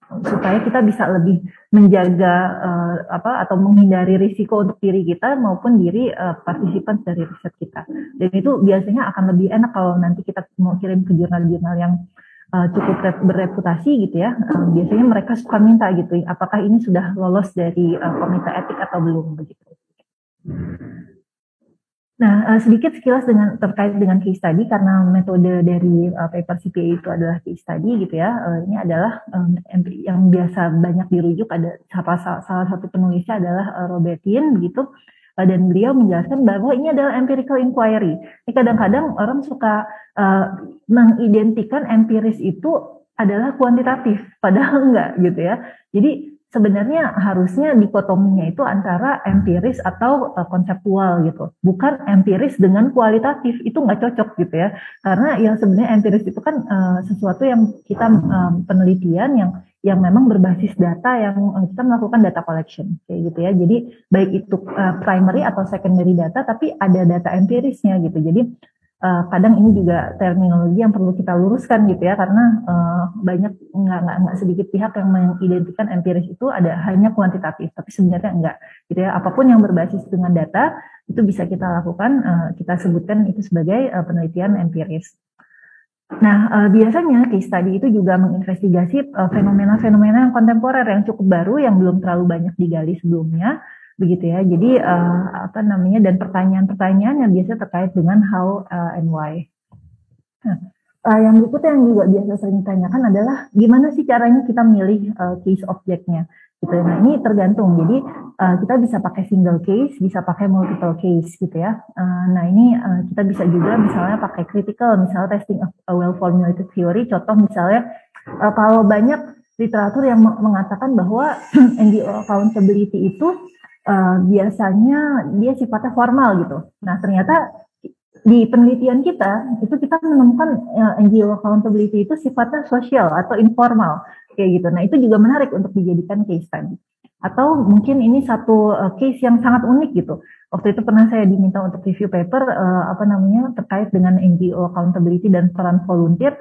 supaya kita bisa lebih menjaga atau menghindari risiko untuk diri kita maupun diri partisipan dari riset kita. Dan itu biasanya akan lebih enak kalau nanti kita mau kirim ke jurnal-jurnal yang cukup bereputasi gitu ya. Biasanya mereka suka minta gitu, apakah ini sudah lolos dari komite etik atau belum begitu. Nah, sedikit sekilas terkait dengan case study, karena metode dari paper CPA itu adalah case study gitu ya. Ini adalah yang biasa banyak dirujuk, ada salah satu penulisnya adalah Robertin begitu. Dan beliau menjelaskan bahwa ini adalah empirical inquiry. Ini kadang-kadang orang suka mengidentikan empiris itu adalah kuantitatif, padahal enggak gitu ya. Jadi sebenarnya harusnya dikotominya itu antara empiris atau konseptual gitu, bukan empiris dengan kualitatif. Itu nggak cocok gitu ya, karena yang sebenarnya empiris itu kan sesuatu yang kita penelitian yang memang berbasis data, yang kita melakukan data collection kayak gitu ya. Jadi baik itu primary atau secondary data, tapi ada data empirisnya gitu. Jadi kadang ini juga terminologi yang perlu kita luruskan gitu ya, karena banyak nggak sedikit pihak yang mengidentikan empiris itu hanya kuantitatif, tapi sebenarnya enggak gitu ya. Apapun yang berbasis dengan data itu bisa kita lakukan, kita sebutkan itu sebagai penelitian empiris. Nah, biasanya case study itu juga menginvestigasi fenomena-fenomena yang kontemporer yang cukup baru, yang belum terlalu banyak digali sebelumnya begitu ya. Jadi dan pertanyaan-pertanyaan yang biasa terkait dengan how and why. Nah, yang berikutnya yang juga biasa sering ditanyakan adalah gimana sih caranya kita milih case objeknya gitu. Nah, ini tergantung. Jadi kita bisa pakai single case, bisa pakai multiple case gitu ya. Nah, ini kita bisa juga misalnya pakai critical, misalnya testing a well formulated theory. Contoh misalnya kalau banyak literatur yang mengatakan bahwa NGO accountability itu biasanya dia sifatnya formal gitu. Nah, ternyata di penelitian kita menemukan NGO accountability itu sifatnya sosial atau informal kayak gitu. Nah, itu juga menarik untuk dijadikan case study. Atau mungkin ini satu case yang sangat unik gitu. Waktu itu pernah saya diminta untuk review paper terkait dengan NGO accountability dan peran volunteer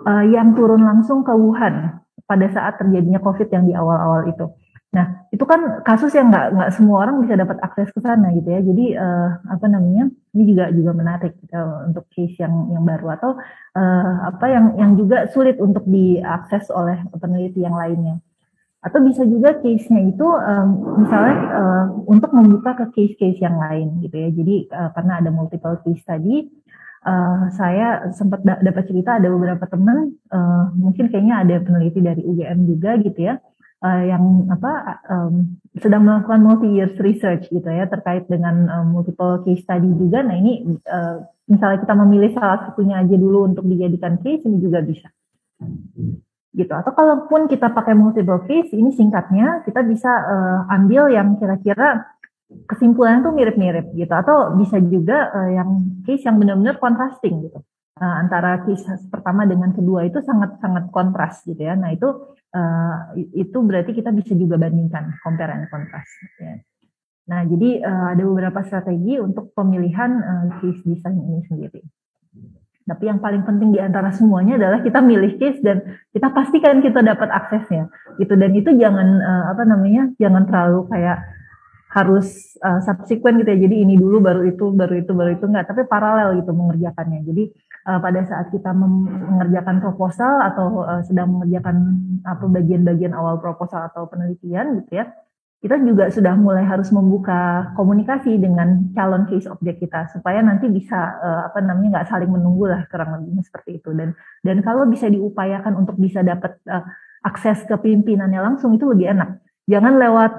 yang turun langsung ke Wuhan pada saat terjadinya COVID yang di awal-awal itu. Nah, itu kan kasus yang nggak semua orang bisa dapat akses ke sana gitu ya. Jadi ini juga menarik untuk case yang baru, atau yang juga sulit untuk diakses oleh peneliti yang lainnya. Atau bisa juga case-nya itu misalnya untuk membuka ke case-case yang lain gitu ya. Jadi karena ada multiple case tadi, saya sempat dapat cerita ada beberapa teman, mungkin kayaknya ada peneliti dari UGM juga gitu ya, yang sedang melakukan multi-years research gitu ya terkait dengan multiple case study juga. Nah, ini misalnya kita memilih salah satunya aja dulu untuk dijadikan case, ini juga bisa gitu. Atau kalaupun kita pakai multiple case, ini singkatnya kita bisa ambil yang kira-kira kesimpulan tuh mirip-mirip gitu, atau bisa juga yang case yang benar-benar contrasting gitu. Antara case pertama dengan kedua itu sangat-sangat kontras gitu ya. Nah, itu berarti kita bisa juga bandingkan, compare and contrast ya. Nah, jadi ada beberapa strategi untuk pemilihan case design ini sendiri. Tapi yang paling penting di antara semuanya adalah kita milih case dan kita pastikan kita dapat aksesnya gitu. Dan itu jangan jangan terlalu kayak harus subsequent gitu ya. Jadi ini dulu baru itu enggak, tapi paralel gitu mengerjakannya. Jadi pada saat kita mengerjakan proposal atau sedang mengerjakan bagian-bagian awal proposal atau penelitian gitu ya, kita juga sudah mulai harus membuka komunikasi dengan calon case object kita supaya nanti bisa nggak saling menunggu lah, kurang lebihnya seperti itu. Dan kalau bisa diupayakan untuk bisa dapat akses ke pimpinannya langsung, itu lebih enak. Jangan lewat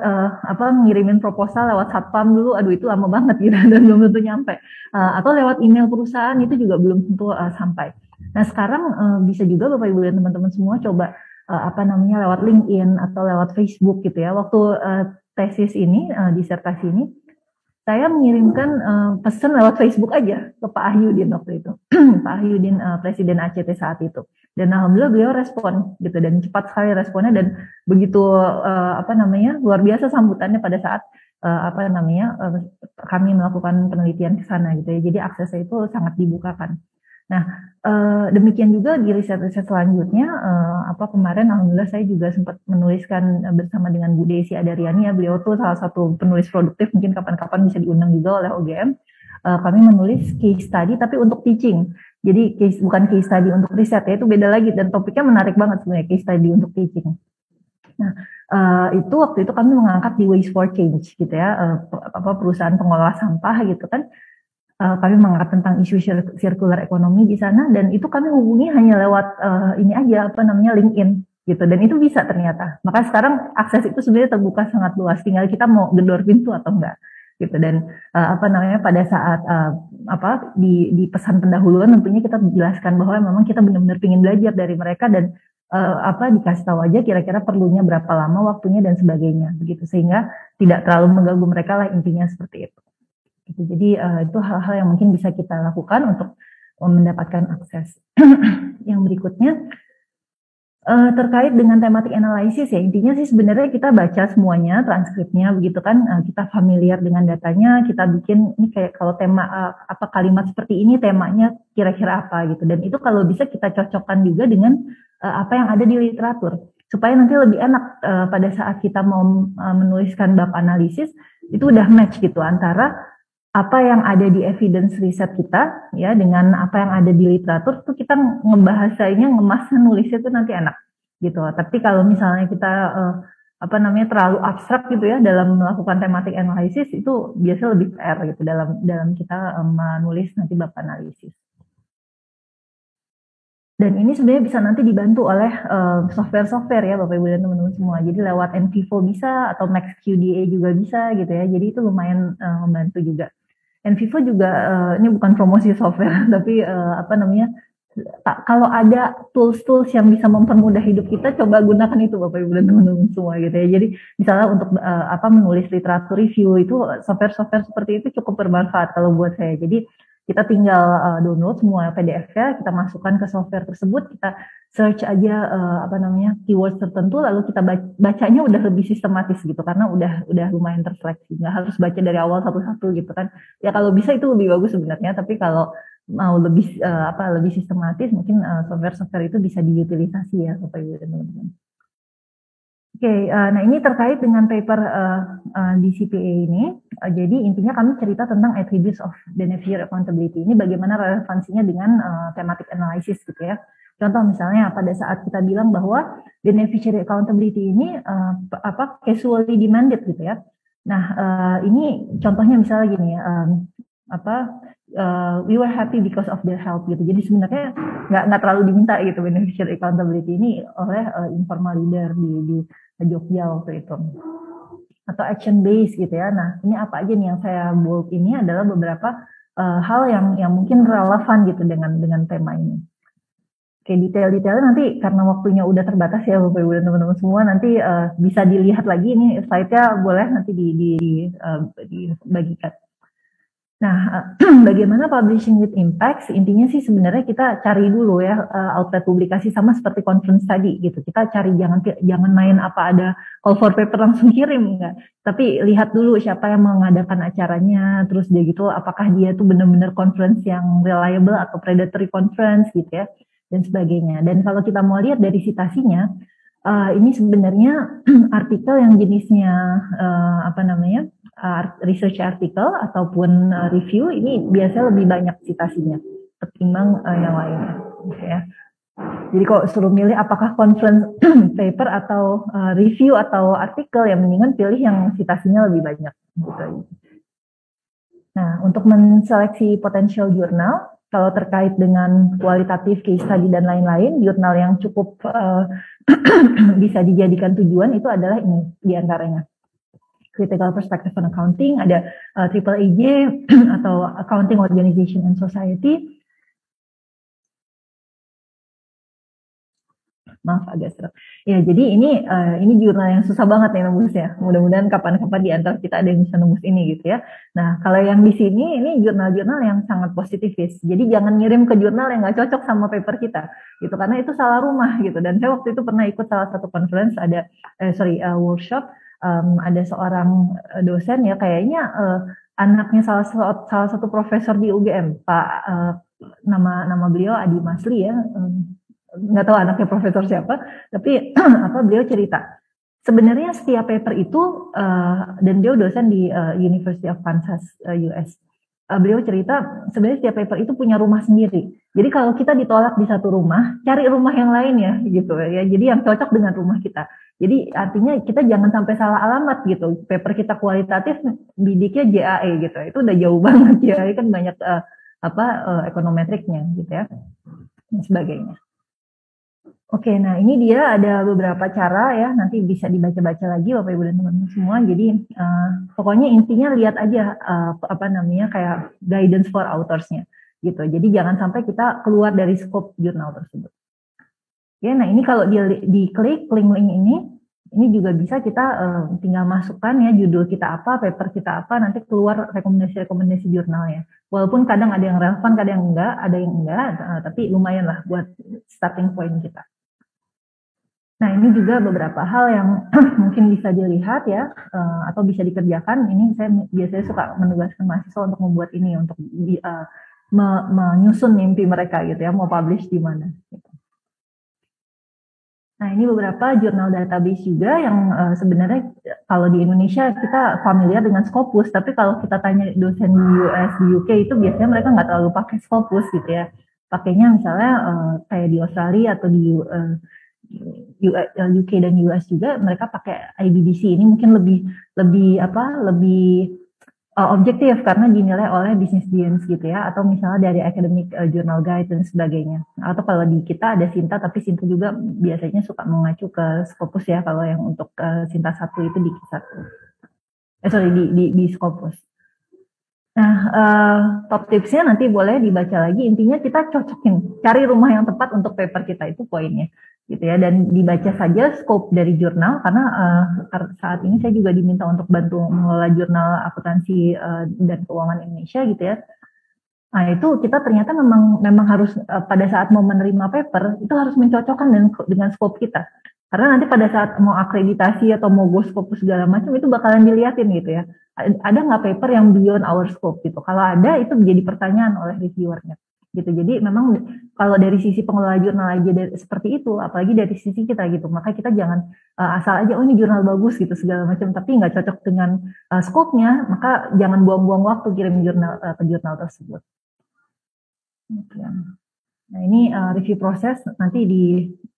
ngirimin proposal lewat satpam dulu, aduh itu lama banget gitu dan belum tentu nyampe. Atau lewat email perusahaan itu juga belum tentu sampai. Nah, sekarang bisa juga Bapak Ibu dan teman-teman semua coba lewat LinkedIn atau lewat Facebook gitu ya. Waktu tesis ini, disertasi ini, saya mengirimkan pesan lewat Facebook aja ke Pak Ahyudin waktu itu. Pak Ahyudin Presiden ACT saat itu. Dan alhamdulillah beliau respon gitu, dan cepat sekali responnya, dan begitu luar biasa sambutannya pada saat kami melakukan penelitian ke sana gitu ya. Jadi aksesnya itu sangat dibukakan. Nah, demikian juga di riset-riset selanjutnya, kemarin alhamdulillah saya juga sempat menuliskan bersama dengan Bu Desi Adariani, ya, beliau tuh salah satu penulis produktif, mungkin kapan-kapan bisa diundang juga oleh OGM. Kami menulis case study tapi untuk teaching. Jadi bukan case study untuk riset, ya, itu beda lagi, dan topiknya menarik banget sebenarnya, case study untuk teaching. Nah, itu waktu itu kami mengangkat di Waste for Change gitu ya, perusahaan pengelola sampah gitu kan. Kami mengangkat tentang isu circular economy di sana, dan itu kami hubungi hanya lewat ini aja, LinkedIn gitu, dan itu bisa ternyata. Maka sekarang akses itu sebenarnya terbuka sangat luas, tinggal kita mau gedor pintu atau enggak gitu. Dan pada saat di pesan pendahuluan tentunya kita menjelaskan bahwa memang kita benar-benar ingin belajar dari mereka, dan dikasih tahu aja kira-kira perlunya berapa lama waktunya dan sebagainya begitu, sehingga tidak terlalu mengganggu mereka lah, intinya seperti itu. Gitu. Jadi itu hal-hal yang mungkin bisa kita lakukan untuk mendapatkan akses. Yang berikutnya terkait dengan thematic analysis, ya, intinya sih sebenarnya kita baca semuanya transkripnya begitu kan, kita familiar dengan datanya, kita bikin ini kayak kalau tema kalimat seperti ini temanya kira-kira apa gitu, dan itu kalau bisa kita cocokkan juga dengan apa yang ada di literatur supaya nanti lebih enak pada saat kita mau menuliskan bab analisis itu udah match gitu antara apa yang ada di evidence riset kita, ya, dengan apa yang ada di literatur, tuh kita ngebahasanya, ngemasnya, nulisnya tuh nanti enak gitu. Tapi kalau misalnya kita terlalu abstrak gitu ya dalam melakukan thematic analysis, itu biasanya lebih PR gitu dalam kita menulis nanti bab analisis. Dan ini sebenarnya bisa nanti dibantu oleh software-software ya Bapak Ibu dan teman-teman semua. Jadi lewat NVivo bisa, atau MaxQDA juga bisa gitu ya. Jadi itu lumayan membantu juga. NVivo juga ini bukan promosi software, tapi kalau ada tools-tools yang bisa mempermudah hidup kita, coba gunakan itu Bapak Ibu dan teman-teman semua gitu ya. Jadi misalnya untuk menulis literatur review, itu software-software seperti itu cukup bermanfaat kalau buat saya. Jadi kita tinggal download semua PDF-nya, kita masukkan ke software tersebut, kita search aja keyword tertentu, lalu kita bacanya udah lebih sistematis gitu, karena udah lumayan terseleksi, nggak harus baca dari awal satu-satu gitu kan. Ya kalau bisa itu lebih bagus sebenarnya, tapi kalau mau lebih sistematis, mungkin software-software itu bisa diutilisasi ya Bapak Ibu dan teman-teman. Oke, nah ini terkait dengan paper di CPA ini. Jadi intinya kami cerita tentang attributes of beneficiary accountability. Ini bagaimana relevansinya dengan thematic analysis gitu ya. Contoh misalnya pada saat kita bilang bahwa beneficiary accountability ini casually demanded gitu ya. Nah ini contohnya misalnya gini, we were happy because of their help gitu. Jadi sebenarnya nggak terlalu diminta gitu beneficiary accountability ini oleh informal leader di Jogja waktu itu, atau action based gitu ya. Nah ini apa aja nih yang saya bold ini adalah beberapa hal yang mungkin relevan gitu dengan tema ini. Oke, detail-detailnya nanti karena waktunya udah terbatas ya Bapak Ibu dan teman-teman semua, nanti bisa dilihat lagi ini slide-nya, boleh nanti dibagikan. Nah, bagaimana publishing with impact? Intinya sih sebenarnya kita cari dulu ya outlet publikasi, sama seperti conference tadi gitu. Kita cari, jangan main apa ada call for paper langsung kirim, enggak. Tapi lihat dulu siapa yang mengadakan acaranya, terus dia gitu apakah dia tuh benar-benar conference yang reliable atau predatory conference gitu ya, dan sebagainya. Dan kalau kita mau lihat dari citasinya, ini sebenarnya artikel yang jenisnya research article ataupun review ini biasanya lebih banyak citasinya ketimbang yang lainnya gitu ya. Jadi kalau suruh milih apakah conference paper atau review atau artikel, yang mendingan pilih yang citasinya lebih banyak gitu. Nah, untuk menseleksi potential jurnal, kalau terkait dengan kualitatif, case study dan lain-lain, jurnal yang cukup bisa dijadikan tujuan itu adalah ini diantaranya. Critical Perspective on Accounting, ada AAAJ atau Accounting Organization and Society. Maaf agak serak. Ya, jadi ini jurnal yang susah banget nih nembusnya. Mudah-mudahan kapan-kapan di antara kita ada yang bisa nembus ini gitu ya. Nah, kalau yang di sini ini jurnal-jurnal yang sangat positifis. Jadi jangan ngirim ke jurnal yang nggak cocok sama paper kita, gitu, karena itu salah rumah gitu. Dan saya waktu itu pernah ikut salah satu conference, workshop. Ada seorang dosen ya, kayaknya anaknya salah satu profesor di UGM, Pak nama beliau Adi Masli ya, nggak tahu anaknya profesor siapa, tapi beliau cerita sebenarnya setiap paper itu, dan dia dosen di University of Kansas US. Beliau cerita sebenarnya setiap paper itu punya rumah sendiri. Jadi kalau kita ditolak di satu rumah, cari rumah yang lain ya gitu ya. Jadi yang cocok dengan rumah kita. Jadi artinya kita jangan sampai salah alamat gitu. Paper kita kualitatif, bidiknya JAE gitu. Itu udah jauh banget. JAE kan banyak ekonometriknya gitu ya, dan sebagainya. Oke, nah ini dia ada beberapa cara ya, nanti bisa dibaca-baca lagi Bapak Ibu dan teman-teman semua. Jadi pokoknya intinya lihat aja kayak guidance for autorsnya gitu. Jadi jangan sampai kita keluar dari scope jurnal tersebut. Oke, nah ini kalau diklik link-link ini juga bisa kita tinggal masukkan ya judul kita apa, paper kita apa, nanti keluar rekomendasi jurnalnya. Walaupun kadang ada yang relevan, kadang ada yang enggak, tapi lumayan lah buat starting point kita. Nah ini juga beberapa hal yang mungkin bisa dilihat ya, atau bisa dikerjakan. Ini saya biasanya suka menugaskan mahasiswa untuk membuat ini, untuk menyusun mimpi mereka gitu ya, mau publish di mana. Gitu. Nah ini beberapa jurnal database juga yang sebenarnya kalau di Indonesia kita familiar dengan Scopus, tapi kalau kita tanya dosen di US, di UK itu biasanya mereka nggak terlalu pakai Scopus gitu ya. Pakainya misalnya kayak di Australia atau di UK dan US juga mereka pakai IBDC. Ini mungkin lebih objektif karena dinilai oleh Business Science gitu ya, atau misalnya dari Academic Journal Guide dan sebagainya. Atau kalau di kita ada Sinta, tapi Sinta juga biasanya suka mengacu ke Scopus ya, kalau yang untuk Sinta 1 itu di Q1. Di Scopus. Nah, top tipsnya nanti boleh dibaca lagi. Intinya kita cocokin, cari rumah yang tepat untuk paper kita, itu poinnya, gitu ya. Dan dibaca saja scope dari jurnal, karena saat ini saya juga diminta untuk bantu mengelola jurnal akuntansi dan keuangan Indonesia, gitu ya. Nah, itu kita ternyata memang harus pada saat mau menerima paper itu harus mencocokkan dengan scope kita. Karena nanti pada saat mau akreditasi atau mau go scope segala macam itu bakalan dilihatin gitu ya. Ada nggak paper yang beyond our scope gitu. Kalau ada itu menjadi pertanyaan oleh reviewernya gitu. Jadi memang kalau dari sisi pengelola jurnal aja seperti itu, apalagi dari sisi kita gitu, maka kita jangan asal aja ini jurnal bagus gitu segala macam, tapi nggak cocok dengan scope-nya, maka jangan buang-buang waktu kirim jurnal ke jurnal tersebut. Nah ini review proses nanti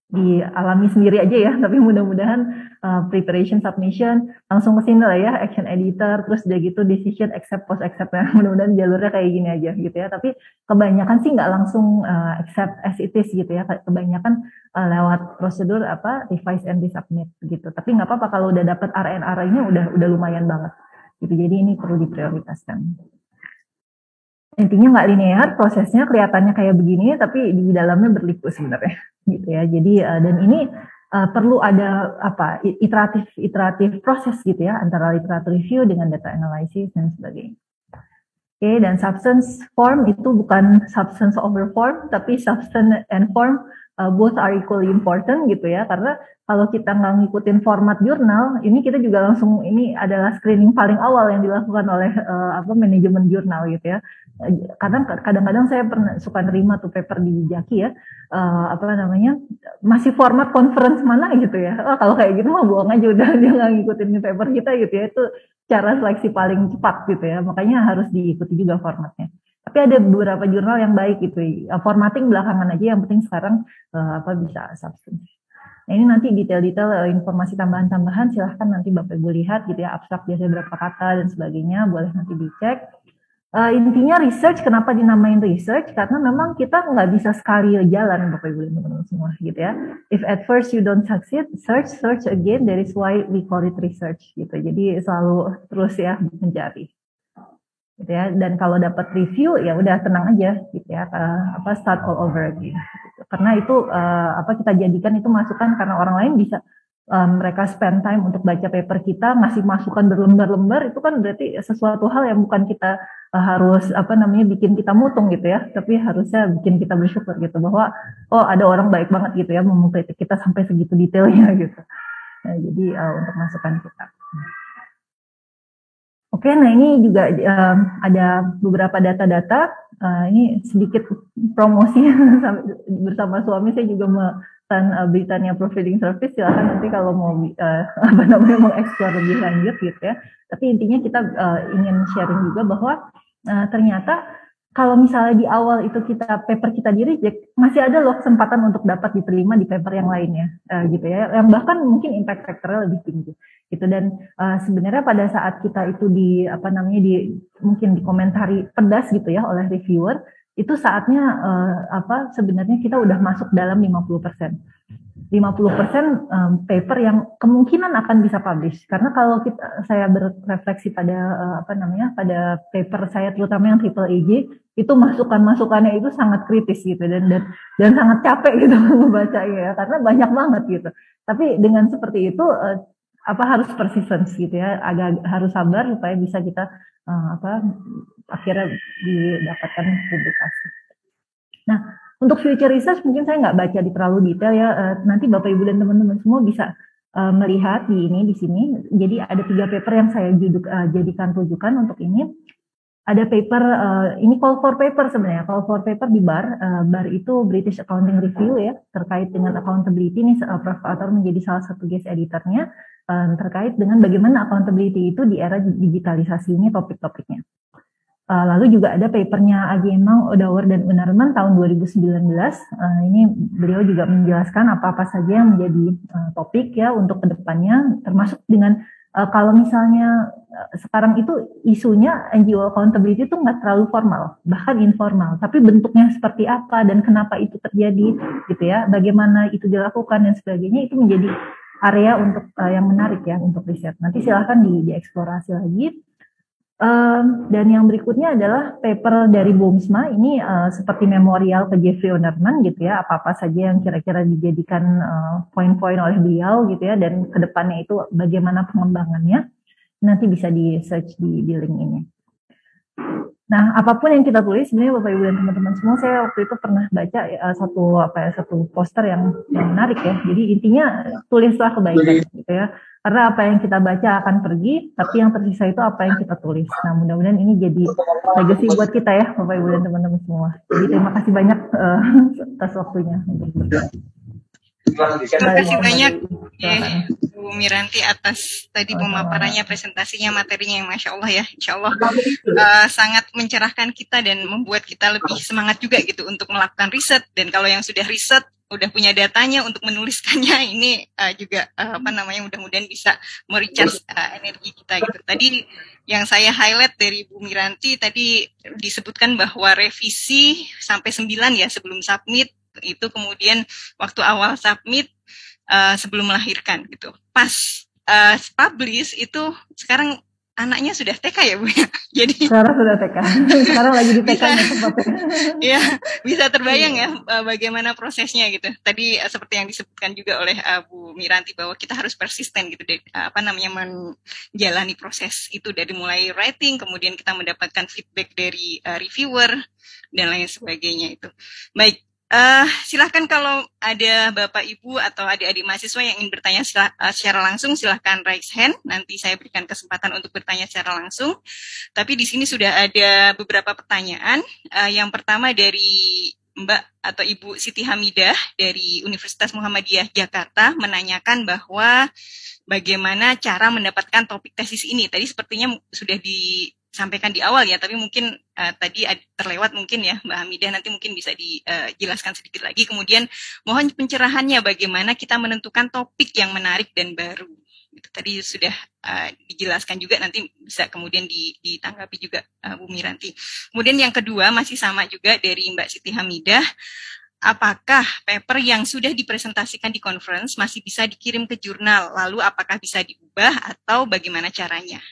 dialami sendiri aja ya, tapi mudah-mudahan preparation submission langsung ke sini lah ya, action editor, terus udah gitu decision accept post accept, ya mudah-mudahan jalurnya kayak gini aja gitu ya. Tapi kebanyakan sih nggak langsung accept as it is gitu ya, kebanyakan lewat prosedur revise and resubmit gitu. Tapi nggak apa-apa kalau udah dapat RNR-nya udah lumayan banget gitu. Jadi ini perlu diprioritaskan. Intinya nggak linear, prosesnya kelihatannya kayak begini, tapi di dalamnya berliku sebenarnya, gitu ya. Jadi dan ini perlu ada iteratif proses gitu ya, antara literature review dengan data analysis dan sebagainya. Oke, dan substance form itu bukan substance over form, tapi substance and form both are equally important gitu ya, karena kalau kita nggak ngikutin format jurnal, ini kita juga langsung, ini adalah screening paling awal yang dilakukan oleh manajemen jurnal gitu ya. Kadang-kadang saya suka nerima tuh paper di Jaki ya, masih format conference mana gitu ya. Kalau kayak gitu mah buang aja, udah dia nggak ngikutin paper kita gitu ya. Itu cara seleksi paling cepat gitu ya. Makanya harus diikuti juga formatnya. Tapi ada beberapa jurnal yang baik gitu. Formatting belakangan aja, yang penting sekarang bisa substance. Nah, ini nanti detail-detail informasi tambahan-tambahan silahkan nanti Bapak Ibu lihat gitu ya, abstrak biasanya berapa kata dan sebagainya, boleh nanti dicek. Intinya research, kenapa dinamain research? Karena memang kita nggak bisa sekali jalan Bapak Ibu dan teman-teman semua gitu ya. If at first you don't succeed, search again, that is why we call it research gitu. Jadi selalu terus ya mencari. Gitu ya. Dan kalau dapat review ya udah tenang aja gitu ya, start all over again gitu. Karena itu kita jadikan itu masukan, karena orang lain bisa mereka spend time untuk baca paper kita, ngasih masukan berlembar-lembar, itu kan berarti sesuatu hal yang bukan kita harus bikin kita mutung gitu ya, tapi harusnya bikin kita bersyukur gitu bahwa ada orang baik banget gitu ya mengkritik kita sampai segitu detailnya gitu. Nah, jadi untuk masukan kita. Oke, nah ini juga ada beberapa data-data. Ini sedikit promosi bersama suami saya juga melakukan Britannia Providing Service. Silakan nanti kalau mau mengeksplor lebih lanjut gitu ya. Tapi intinya kita ingin sharing juga bahwa ternyata kalau misalnya di awal itu paper kita di reject, masih ada loh kesempatan untuk dapat diterima di paper yang lainnya, gitu ya. Yang bahkan mungkin impact factor-nya lebih tinggi, gitu. Dan sebenarnya pada saat kita itu mungkin dikomentari pedas gitu ya oleh reviewer, itu saatnya sebenarnya kita udah masuk dalam 50%. 50% paper yang kemungkinan akan bisa publish. Karena kalau saya berefleksi pada pada paper saya terutama yang triple AJ, itu masukannya itu sangat kritis gitu dan sangat capek gitu membacanya ya, karena banyak banget gitu. Tapi dengan seperti itu harus persistence gitu ya, harus sabar supaya bisa kita akhirnya didapatkan publikasi. Nah, untuk future research mungkin saya nggak baca terlalu detail ya. Nanti Bapak Ibu dan teman-teman semua bisa melihat di sini. Jadi ada 3 paper yang saya jadikan rujukan untuk ini. Ada paper ini call for paper sebenarnya. Call for paper di BAR itu British Accounting Review ya, terkait dengan accountability. Ini Prof. Ator menjadi salah satu guest editornya terkait dengan bagaimana accountability itu di era digitalisasi ini topik-topiknya. Lalu juga ada papernya Agi Emang, Odawer, dan Unarman tahun 2019. Ini beliau juga menjelaskan apa-apa saja yang menjadi topik ya untuk kedepannya, termasuk dengan kalau misalnya sekarang itu isunya NGO accountability itu nggak terlalu formal, bahkan informal, tapi bentuknya seperti apa dan kenapa itu terjadi gitu ya, bagaimana itu dilakukan dan sebagainya, itu menjadi area untuk yang menarik ya untuk riset. Nanti silahkan dieksplorasi lagi. Dan yang berikutnya adalah paper dari BOMSMA. Ini seperti memorial ke Jeffrey Unarman gitu ya, apa-apa saja yang kira-kira dijadikan poin-poin oleh beliau gitu ya, dan kedepannya itu bagaimana pengembangannya, nanti bisa di search di link ini. Nah, apapun yang kita tulis sebenarnya Bapak Ibu dan teman-teman semua, saya waktu itu pernah baca satu poster yang menarik ya. Jadi intinya tulislah kebaikan gitu ya. Karena apa yang kita baca akan pergi, tapi yang tersisa itu apa yang kita tulis. Nah, mudah-mudahan ini jadi legacy buat kita ya, Bapak Ibu dan teman-teman semua. Jadi terima kasih banyak atas waktunya. Terima kasih banyak Bu Miranti atas tadi pemaparannya, presentasinya, materinya yang Masya Allah ya. Insya Allah sangat mencerahkan kita dan membuat kita lebih semangat juga gitu untuk melakukan riset. Dan kalau yang sudah riset, udah punya datanya untuk menuliskannya, ini juga mudah-mudahan bisa merecharge energi kita gitu. Tadi yang saya highlight dari Bu Miranti tadi disebutkan bahwa revisi sampai 9 ya sebelum submit, itu kemudian waktu awal submit sebelum melahirkan gitu. Pas publish itu sekarang anaknya sudah TK ya Bu ya. Jadi sekarang sudah TK. Sekarang lagi di TK-nya tempatnya. Ya, bisa terbayang ya bagaimana prosesnya gitu. Tadi seperti yang disebutkan juga oleh Bu Miranti bahwa kita harus persisten gitu menjalani proses itu dari mulai writing, kemudian kita mendapatkan feedback dari reviewer dan lain sebagainya itu. Baik. Silahkan kalau ada Bapak Ibu atau adik-adik mahasiswa yang ingin bertanya secara langsung, silahkan raise hand. Nanti saya berikan kesempatan untuk bertanya secara langsung. Tapi di sini sudah ada beberapa pertanyaan. Yang pertama dari Mbak atau Ibu Siti Hamidah dari Universitas Muhammadiyah Jakarta menanyakan bahwa bagaimana cara mendapatkan topik tesis ini. Tadi sepertinya sudah disampaikan di awal ya, tapi mungkin tadi terlewat mungkin ya Mbak Hamidah, nanti mungkin bisa dijelaskan sedikit lagi. Kemudian mohon pencerahannya bagaimana kita menentukan topik yang menarik dan baru. Tadi sudah dijelaskan juga, nanti bisa kemudian ditanggapi juga Bu Miranti. Kemudian yang kedua masih sama juga dari Mbak Siti Hamidah. Apakah paper yang sudah dipresentasikan di conference masih bisa dikirim ke jurnal? Lalu apakah bisa diubah atau bagaimana caranya?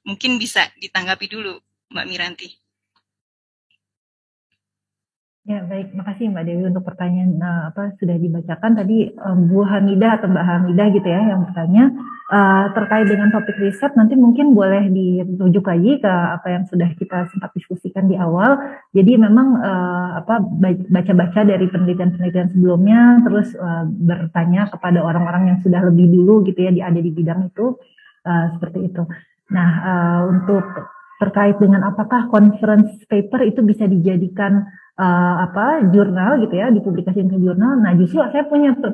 Mungkin bisa ditanggapi dulu Mbak Miranti. Ya baik, makasih Mbak Dewi untuk pertanyaan sudah dibacakan tadi Bu Hamidah atau Mbak Hamidah gitu ya yang bertanya terkait dengan topik riset. Nanti mungkin boleh dirujuk lagi ke apa yang sudah kita sempat diskusikan di awal. Jadi memang baca-baca dari penelitian-penelitian sebelumnya, terus bertanya kepada orang-orang yang sudah lebih dulu gitu ya ada di bidang itu, seperti itu. Nah, untuk terkait dengan apakah conference paper itu bisa dijadikan jurnal gitu ya, dipublikasikan ke jurnal. Nah, justru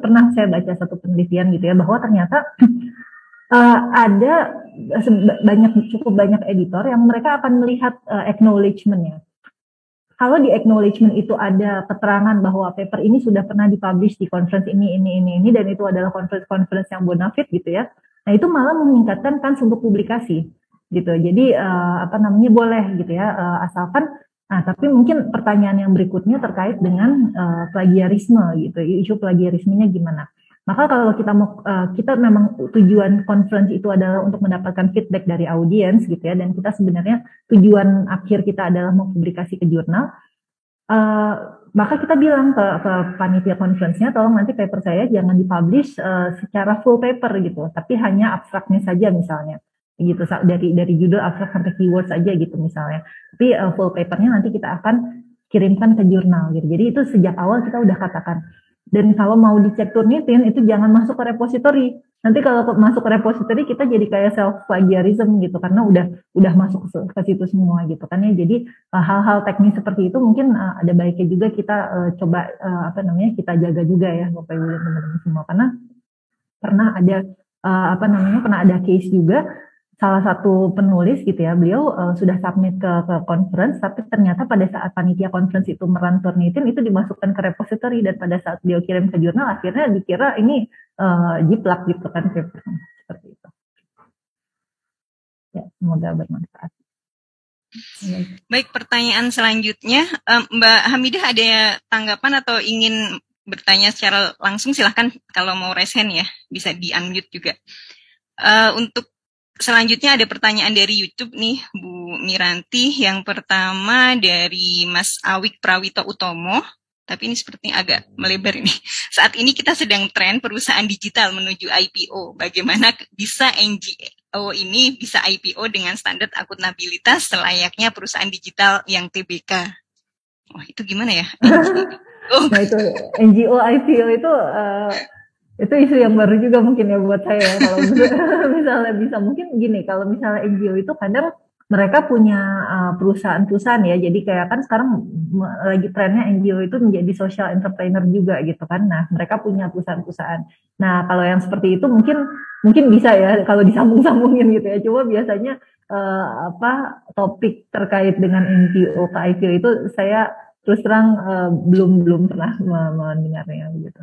pernah saya baca satu penelitian gitu ya, bahwa ternyata ada cukup banyak editor yang mereka akan melihat acknowledgement-nya. Kalau di acknowledgement itu ada keterangan bahwa paper ini sudah pernah dipublish di conference ini, dan itu adalah conference yang bonafide gitu ya. Nah, itu malah meningkatkan kans untuk publikasi gitu. Jadi boleh gitu ya, asalkan. Nah, tapi mungkin pertanyaan yang berikutnya terkait dengan plagiarisme gitu, isu plagiarismenya gimana? Maka kalau kita memang tujuan conference itu adalah untuk mendapatkan feedback dari audiens gitu ya, dan kita sebenarnya tujuan akhir kita adalah mempublikasi ke jurnal, maka kita bilang ke panitia conference-nya, tolong nanti paper saya jangan dipublish secara full paper gitu, tapi hanya abstraknya saja misalnya gitu, dari judul, abstrak sampai keywords aja gitu misalnya, tapi full papernya nanti kita akan kirimkan ke jurnal gitu. Jadi itu sejak awal kita udah katakan. Dan kalau mau dicek Turnitin itu jangan masuk ke repository. Nanti kalau masuk ke repository kita jadi kayak self plagiarism gitu, karena udah masuk ke situ semua gitu kan ya. Jadi hal-hal teknis seperti itu mungkin ada baiknya juga kita coba kita jaga juga ya Bapak Ibu dan teman-teman semua, karena pernah ada case juga. Salah satu penulis gitu ya, beliau sudah submit ke conference, tapi ternyata pada saat panitia conference itu merun Turnitin itu dimasukkan ke repository, dan pada saat beliau kirim ke jurnal akhirnya dikira ini jiplak gitu kan, seperti itu. Ya, semoga bermanfaat. Baik, pertanyaan selanjutnya, Mbak Hamidah ada tanggapan atau ingin bertanya secara langsung? Silahkan, kalau mau raise hand ya, bisa di-unmute juga. Untuk selanjutnya ada pertanyaan dari YouTube nih, Bu Miranti. Yang pertama dari Mas Awik Prawito Utomo, tapi ini sepertinya agak melebar ini. Saat ini kita sedang tren perusahaan digital menuju IPO. Bagaimana bisa NGO ini bisa IPO dengan standar akuntabilitas selayaknya perusahaan digital yang TBK? Oh, itu gimana ya? Nah, itu NGO IPO itu isu yang baru juga mungkin ya buat saya. Kalau misalnya bisa, mungkin gini, kalau misalnya NGO itu kadang mereka punya perusahaan-perusahaan ya, jadi kayak kan sekarang lagi trennya NGO itu menjadi social entrepreneur juga gitu kan. Nah, mereka punya perusahaan-perusahaan. Nah, kalau yang seperti itu mungkin bisa ya kalau disambung-sambungin gitu ya. Coba biasanya topik terkait dengan NGO ke IPO itu saya terus terang belum pernah mendengarnya gitu.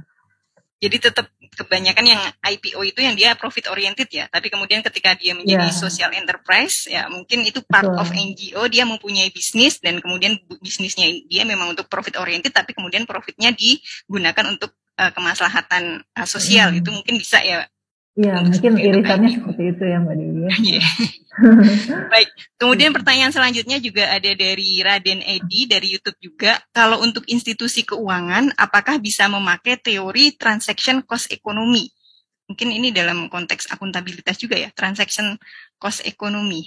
Jadi tetap kebanyakan yang IPO itu yang dia profit oriented ya, tapi kemudian ketika dia menjadi social enterprise ya mungkin itu part of NGO, dia mempunyai bisnis dan kemudian bisnisnya dia memang untuk profit oriented, tapi kemudian profitnya digunakan untuk kemaslahatan sosial. Itu mungkin bisa ya. Iya, mungkin irisannya seperti itu ya Mbak Dewi. Baik, kemudian pertanyaan selanjutnya juga ada dari Raden Edi dari YouTube juga. Kalau untuk institusi keuangan, apakah bisa memakai teori transaction cost economy? Mungkin ini dalam konteks akuntabilitas juga ya, transaction cost economy.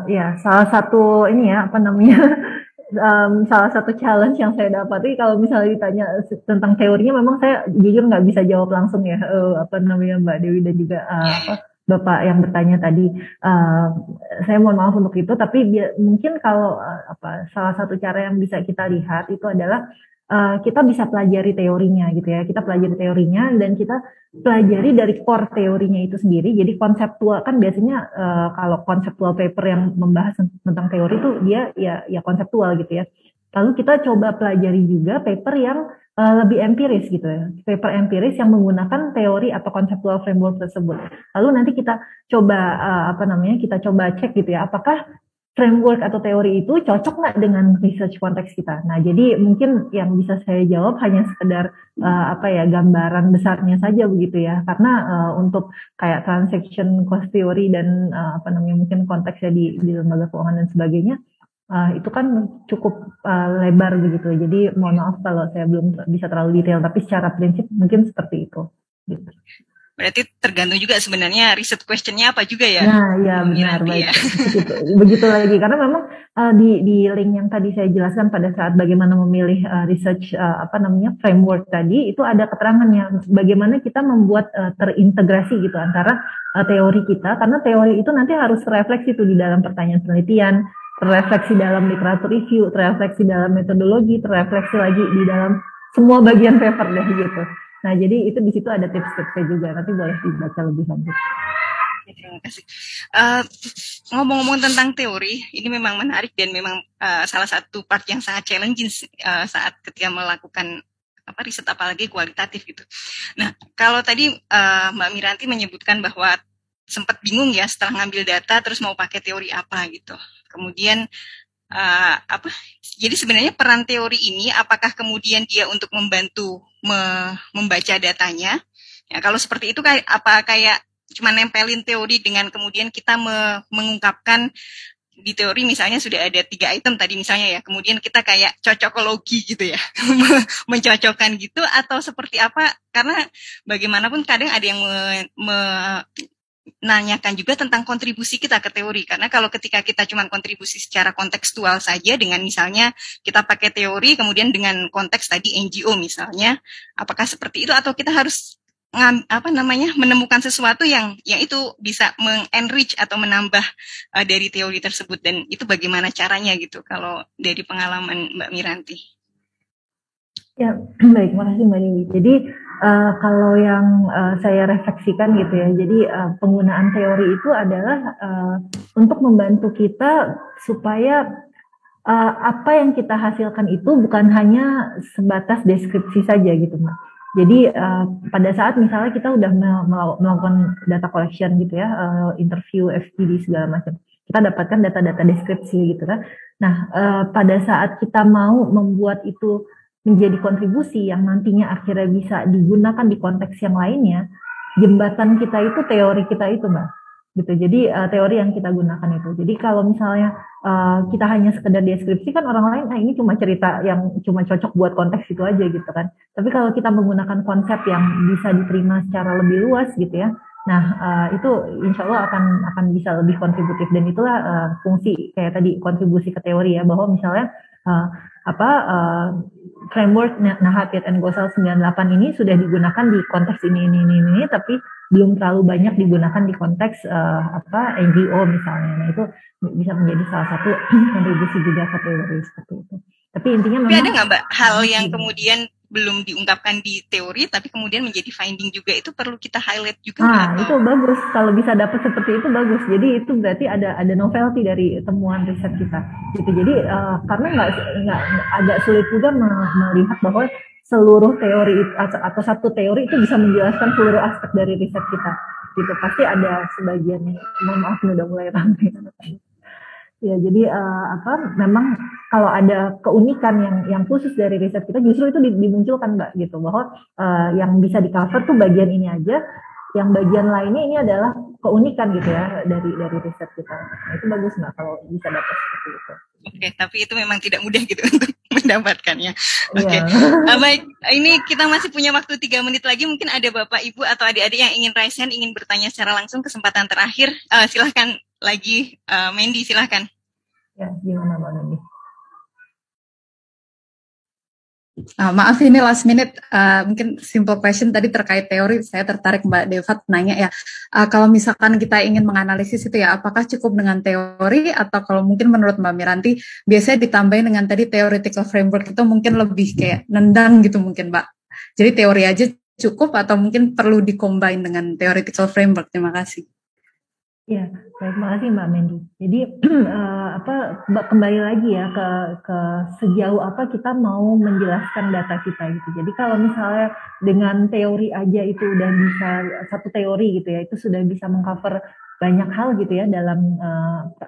Ya, salah satu salah satu challenge yang saya dapati kalau misalnya ditanya tentang teorinya, memang saya jujur nggak bisa jawab langsung ya, Mbak Dewi dan juga Bapak yang bertanya tadi. Saya mohon maaf untuk itu, tapi mungkin kalau salah satu cara yang bisa kita lihat itu adalah kita bisa pelajari teorinya gitu ya. Kita pelajari teorinya dan kita pelajari dari core teorinya itu sendiri. Jadi konseptual kan biasanya kalau konseptual paper yang membahas tentang teori itu dia ya konseptual gitu ya. Lalu kita coba pelajari juga paper yang lebih empiris gitu ya. Paper empiris yang menggunakan teori atau konseptual framework tersebut. Lalu nanti kita coba kita coba cek gitu ya, apakah framework atau teori itu cocok nggak dengan research konteks kita. Nah, jadi mungkin yang bisa saya jawab hanya sekedar gambaran besarnya saja begitu ya. Karena untuk kayak transaction cost theory dan mungkin konteksnya di lembaga keuangan dan sebagainya, itu kan cukup lebar begitu. Jadi mohon maaf kalau saya belum bisa terlalu detail, tapi secara prinsip mungkin seperti itu. Gitu. Berarti tergantung juga sebenarnya riset questionnya apa juga ya? Nah, ya benar, baik. Ya. Begitu lagi, karena memang di link yang tadi saya jelaskan pada saat bagaimana memilih research framework tadi, itu ada keterangannya bagaimana kita membuat terintegrasi gitu antara teori kita, karena teori itu nanti harus terefleksi tuh di dalam pertanyaan penelitian, terefleksi dalam literatur review, terefleksi dalam metodologi, terefleksi lagi di dalam semua bagian paper deh gitu. Nah, jadi itu di situ ada tips-tipsnya juga. Nanti boleh dibaca lebih lanjut. Terima kasih. Ngomong-ngomong tentang teori, ini memang menarik dan memang salah satu part yang sangat challenging saat ketika melakukan riset, apalagi kualitatif gitu. Nah, kalau tadi Mbak Miranti menyebutkan bahwa sempat bingung ya setelah ngambil data terus mau pakai teori apa gitu. Kemudian jadi sebenarnya peran teori ini apakah kemudian dia untuk membantu membaca datanya? Ya, kalau seperti itu kayak cuma nempelin teori dengan kemudian kita mengungkapkan di teori misalnya sudah ada 3 item tadi misalnya ya, kemudian kita kayak cocokologi gitu ya, mencocokkan gitu atau seperti apa? Karena bagaimanapun kadang ada yang nanyakan juga tentang kontribusi kita ke teori, karena kalau ketika kita cuma kontribusi secara kontekstual saja dengan misalnya kita pakai teori kemudian dengan konteks tadi NGO misalnya, apakah seperti itu atau kita harus menemukan sesuatu yang itu bisa mengenrich atau menambah dari teori tersebut, dan itu bagaimana caranya gitu kalau dari pengalaman Mbak Miranti? Ya, baik, makasih Mbak Dewi. Jadi kalau yang saya refleksikan gitu ya, jadi penggunaan teori itu adalah untuk membantu kita supaya apa yang kita hasilkan itu bukan hanya sebatas deskripsi saja gitu Mbak. Jadi pada saat misalnya kita udah melakukan data collection gitu ya, interview, FGD segala macam, kita dapatkan data-data deskripsi gitu kan. Nah pada saat kita mau membuat itu menjadi kontribusi yang nantinya akhirnya bisa digunakan di konteks yang lainnya, jembatan kita itu teori kita itu Mbak. Gitu. Jadi teori yang kita gunakan itu. Jadi kalau misalnya kita hanya sekedar deskripsi kan orang lain, ini cuma cerita yang cuma cocok buat konteks itu aja gitu kan. Tapi kalau kita menggunakan konsep yang bisa diterima secara lebih luas gitu ya, nah itu insya Allah akan bisa lebih kontributif, dan itulah fungsi kayak tadi kontribusi ke teori ya, bahwa misalnya framework Nahatid and Ghosal 98 ini sudah digunakan di konteks ini, tapi belum terlalu banyak digunakan di konteks NGO misalnya. Nah itu bisa menjadi salah satu kontribusi juga ke teori seperti itu. Tapi intinya memang. Tapi ada nggak Mbak hal yang kemudian belum diungkapkan di teori tapi kemudian menjadi finding juga, itu perlu kita highlight juga? Itu bagus, kalau bisa dapat seperti itu bagus. Jadi itu berarti ada novelty dari temuan riset kita gitu. Jadi karena nggak agak sulit juga melihat bahwa seluruh teori atau satu teori itu bisa menjelaskan seluruh aspek dari riset kita gitu. Pasti ada sebagian, mohon maaf udah mulai ramai. Ya, jadi memang kalau ada keunikan yang khusus dari riset kita, justru itu dimunculkan Mbak gitu, bahwa yang bisa di cover tuh bagian ini aja, yang bagian lainnya ini adalah keunikan gitu ya dari riset kita. Nah, itu bagus Mbak kalau bisa dapat seperti itu. Oke, tapi itu memang tidak mudah gitu untuk mendapatkannya. Oke. Baik, ini kita masih punya waktu 3 menit lagi. Mungkin ada Bapak, Ibu, atau adik-adik yang ingin raise hand, ingin bertanya secara langsung, kesempatan terakhir. Silahkan lagi, Mandy, silahkan. Ya, gimana Mbak Mandy? Maaf ini last minute, mungkin simple question tadi terkait teori. Saya tertarik Mbak Devat nanya ya, kalau misalkan kita ingin menganalisis itu ya, apakah cukup dengan teori atau kalau mungkin menurut Mbak Miranti biasanya ditambahin dengan tadi theoretical framework itu mungkin lebih kayak nendang gitu mungkin Mbak. Jadi teori aja cukup atau mungkin perlu dikombin dengan theoretical framework? Terima kasih. Ya, baik, makasih Mbak Mandy. Jadi kembali lagi ya ke sejauh apa kita mau menjelaskan data kita gitu. Jadi kalau misalnya dengan teori aja itu udah bisa, satu teori gitu ya, itu sudah bisa mengcover banyak hal gitu ya dalam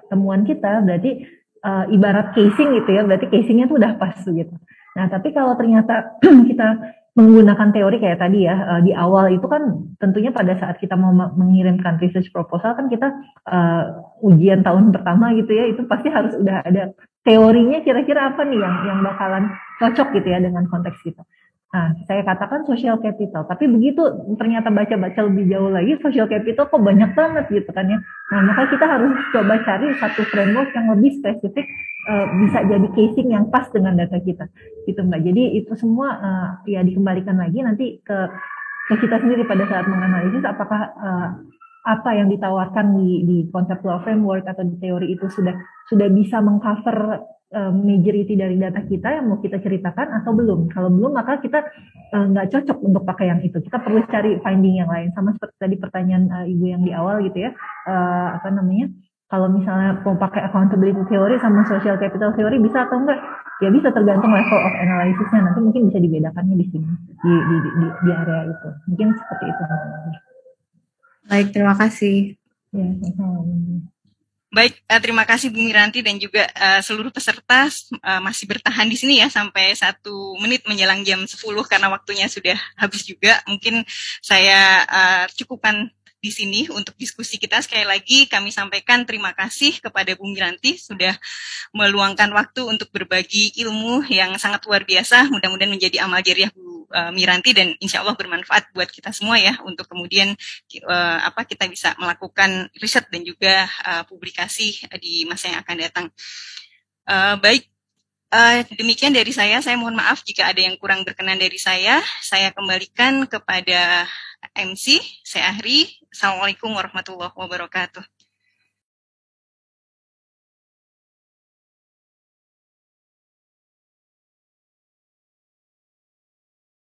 temuan kita, berarti ibarat casing gitu ya, berarti casingnya tuh udah pas gitu. Nah, tapi kalau ternyata kita menggunakan teori kayak tadi ya, di awal itu kan tentunya pada saat kita mau mengirimkan research proposal kan kita ujian tahun pertama gitu ya, itu pasti harus udah ada teorinya kira-kira apa nih yang bakalan cocok gitu ya dengan konteks kita. Nah, saya katakan social capital, tapi begitu ternyata baca-baca lebih jauh lagi, social capital kok banyak banget gitu kan ya. Nah, maka kita harus coba cari satu framework yang lebih spesifik, bisa jadi casing yang pas dengan data kita, gitu Mbak. Jadi itu semua ya dikembalikan lagi nanti ke kita sendiri pada saat menganalisis apakah apa yang ditawarkan di conceptual framework atau di teori itu sudah bisa mengcover majority dari data kita yang mau kita ceritakan atau belum. Kalau belum maka kita nggak cocok untuk pakai yang itu. Kita perlu cari finding yang lain. Sama seperti tadi pertanyaan Ibu yang di awal gitu ya. Kalau misalnya mau pakai accountability theory sama social capital theory bisa atau enggak? Ya bisa, tergantung level of analysisnya. Nanti mungkin bisa dibedakannya di sini di area itu. Mungkin seperti itu. Baik, terima kasih. Ya, sama-sama. Baik, terima kasih Bu Miranti dan juga seluruh peserta masih bertahan di sini ya sampai 1 menit menjelang jam 10 karena waktunya sudah habis juga. Mungkin saya cukupkan di sini untuk diskusi kita. Sekali lagi kami sampaikan terima kasih kepada Bu Miranti sudah meluangkan waktu untuk berbagi ilmu yang sangat luar biasa. Mudah-mudahan menjadi amal jariah Bu Miranti dan insya Allah bermanfaat buat kita semua ya untuk kemudian kita bisa melakukan riset dan juga publikasi di masa yang akan datang. Baik, demikian dari saya mohon maaf jika ada yang kurang berkenan dari saya kembalikan kepada MC, saya Ahri. Assalamualaikum warahmatullahi wabarakatuh.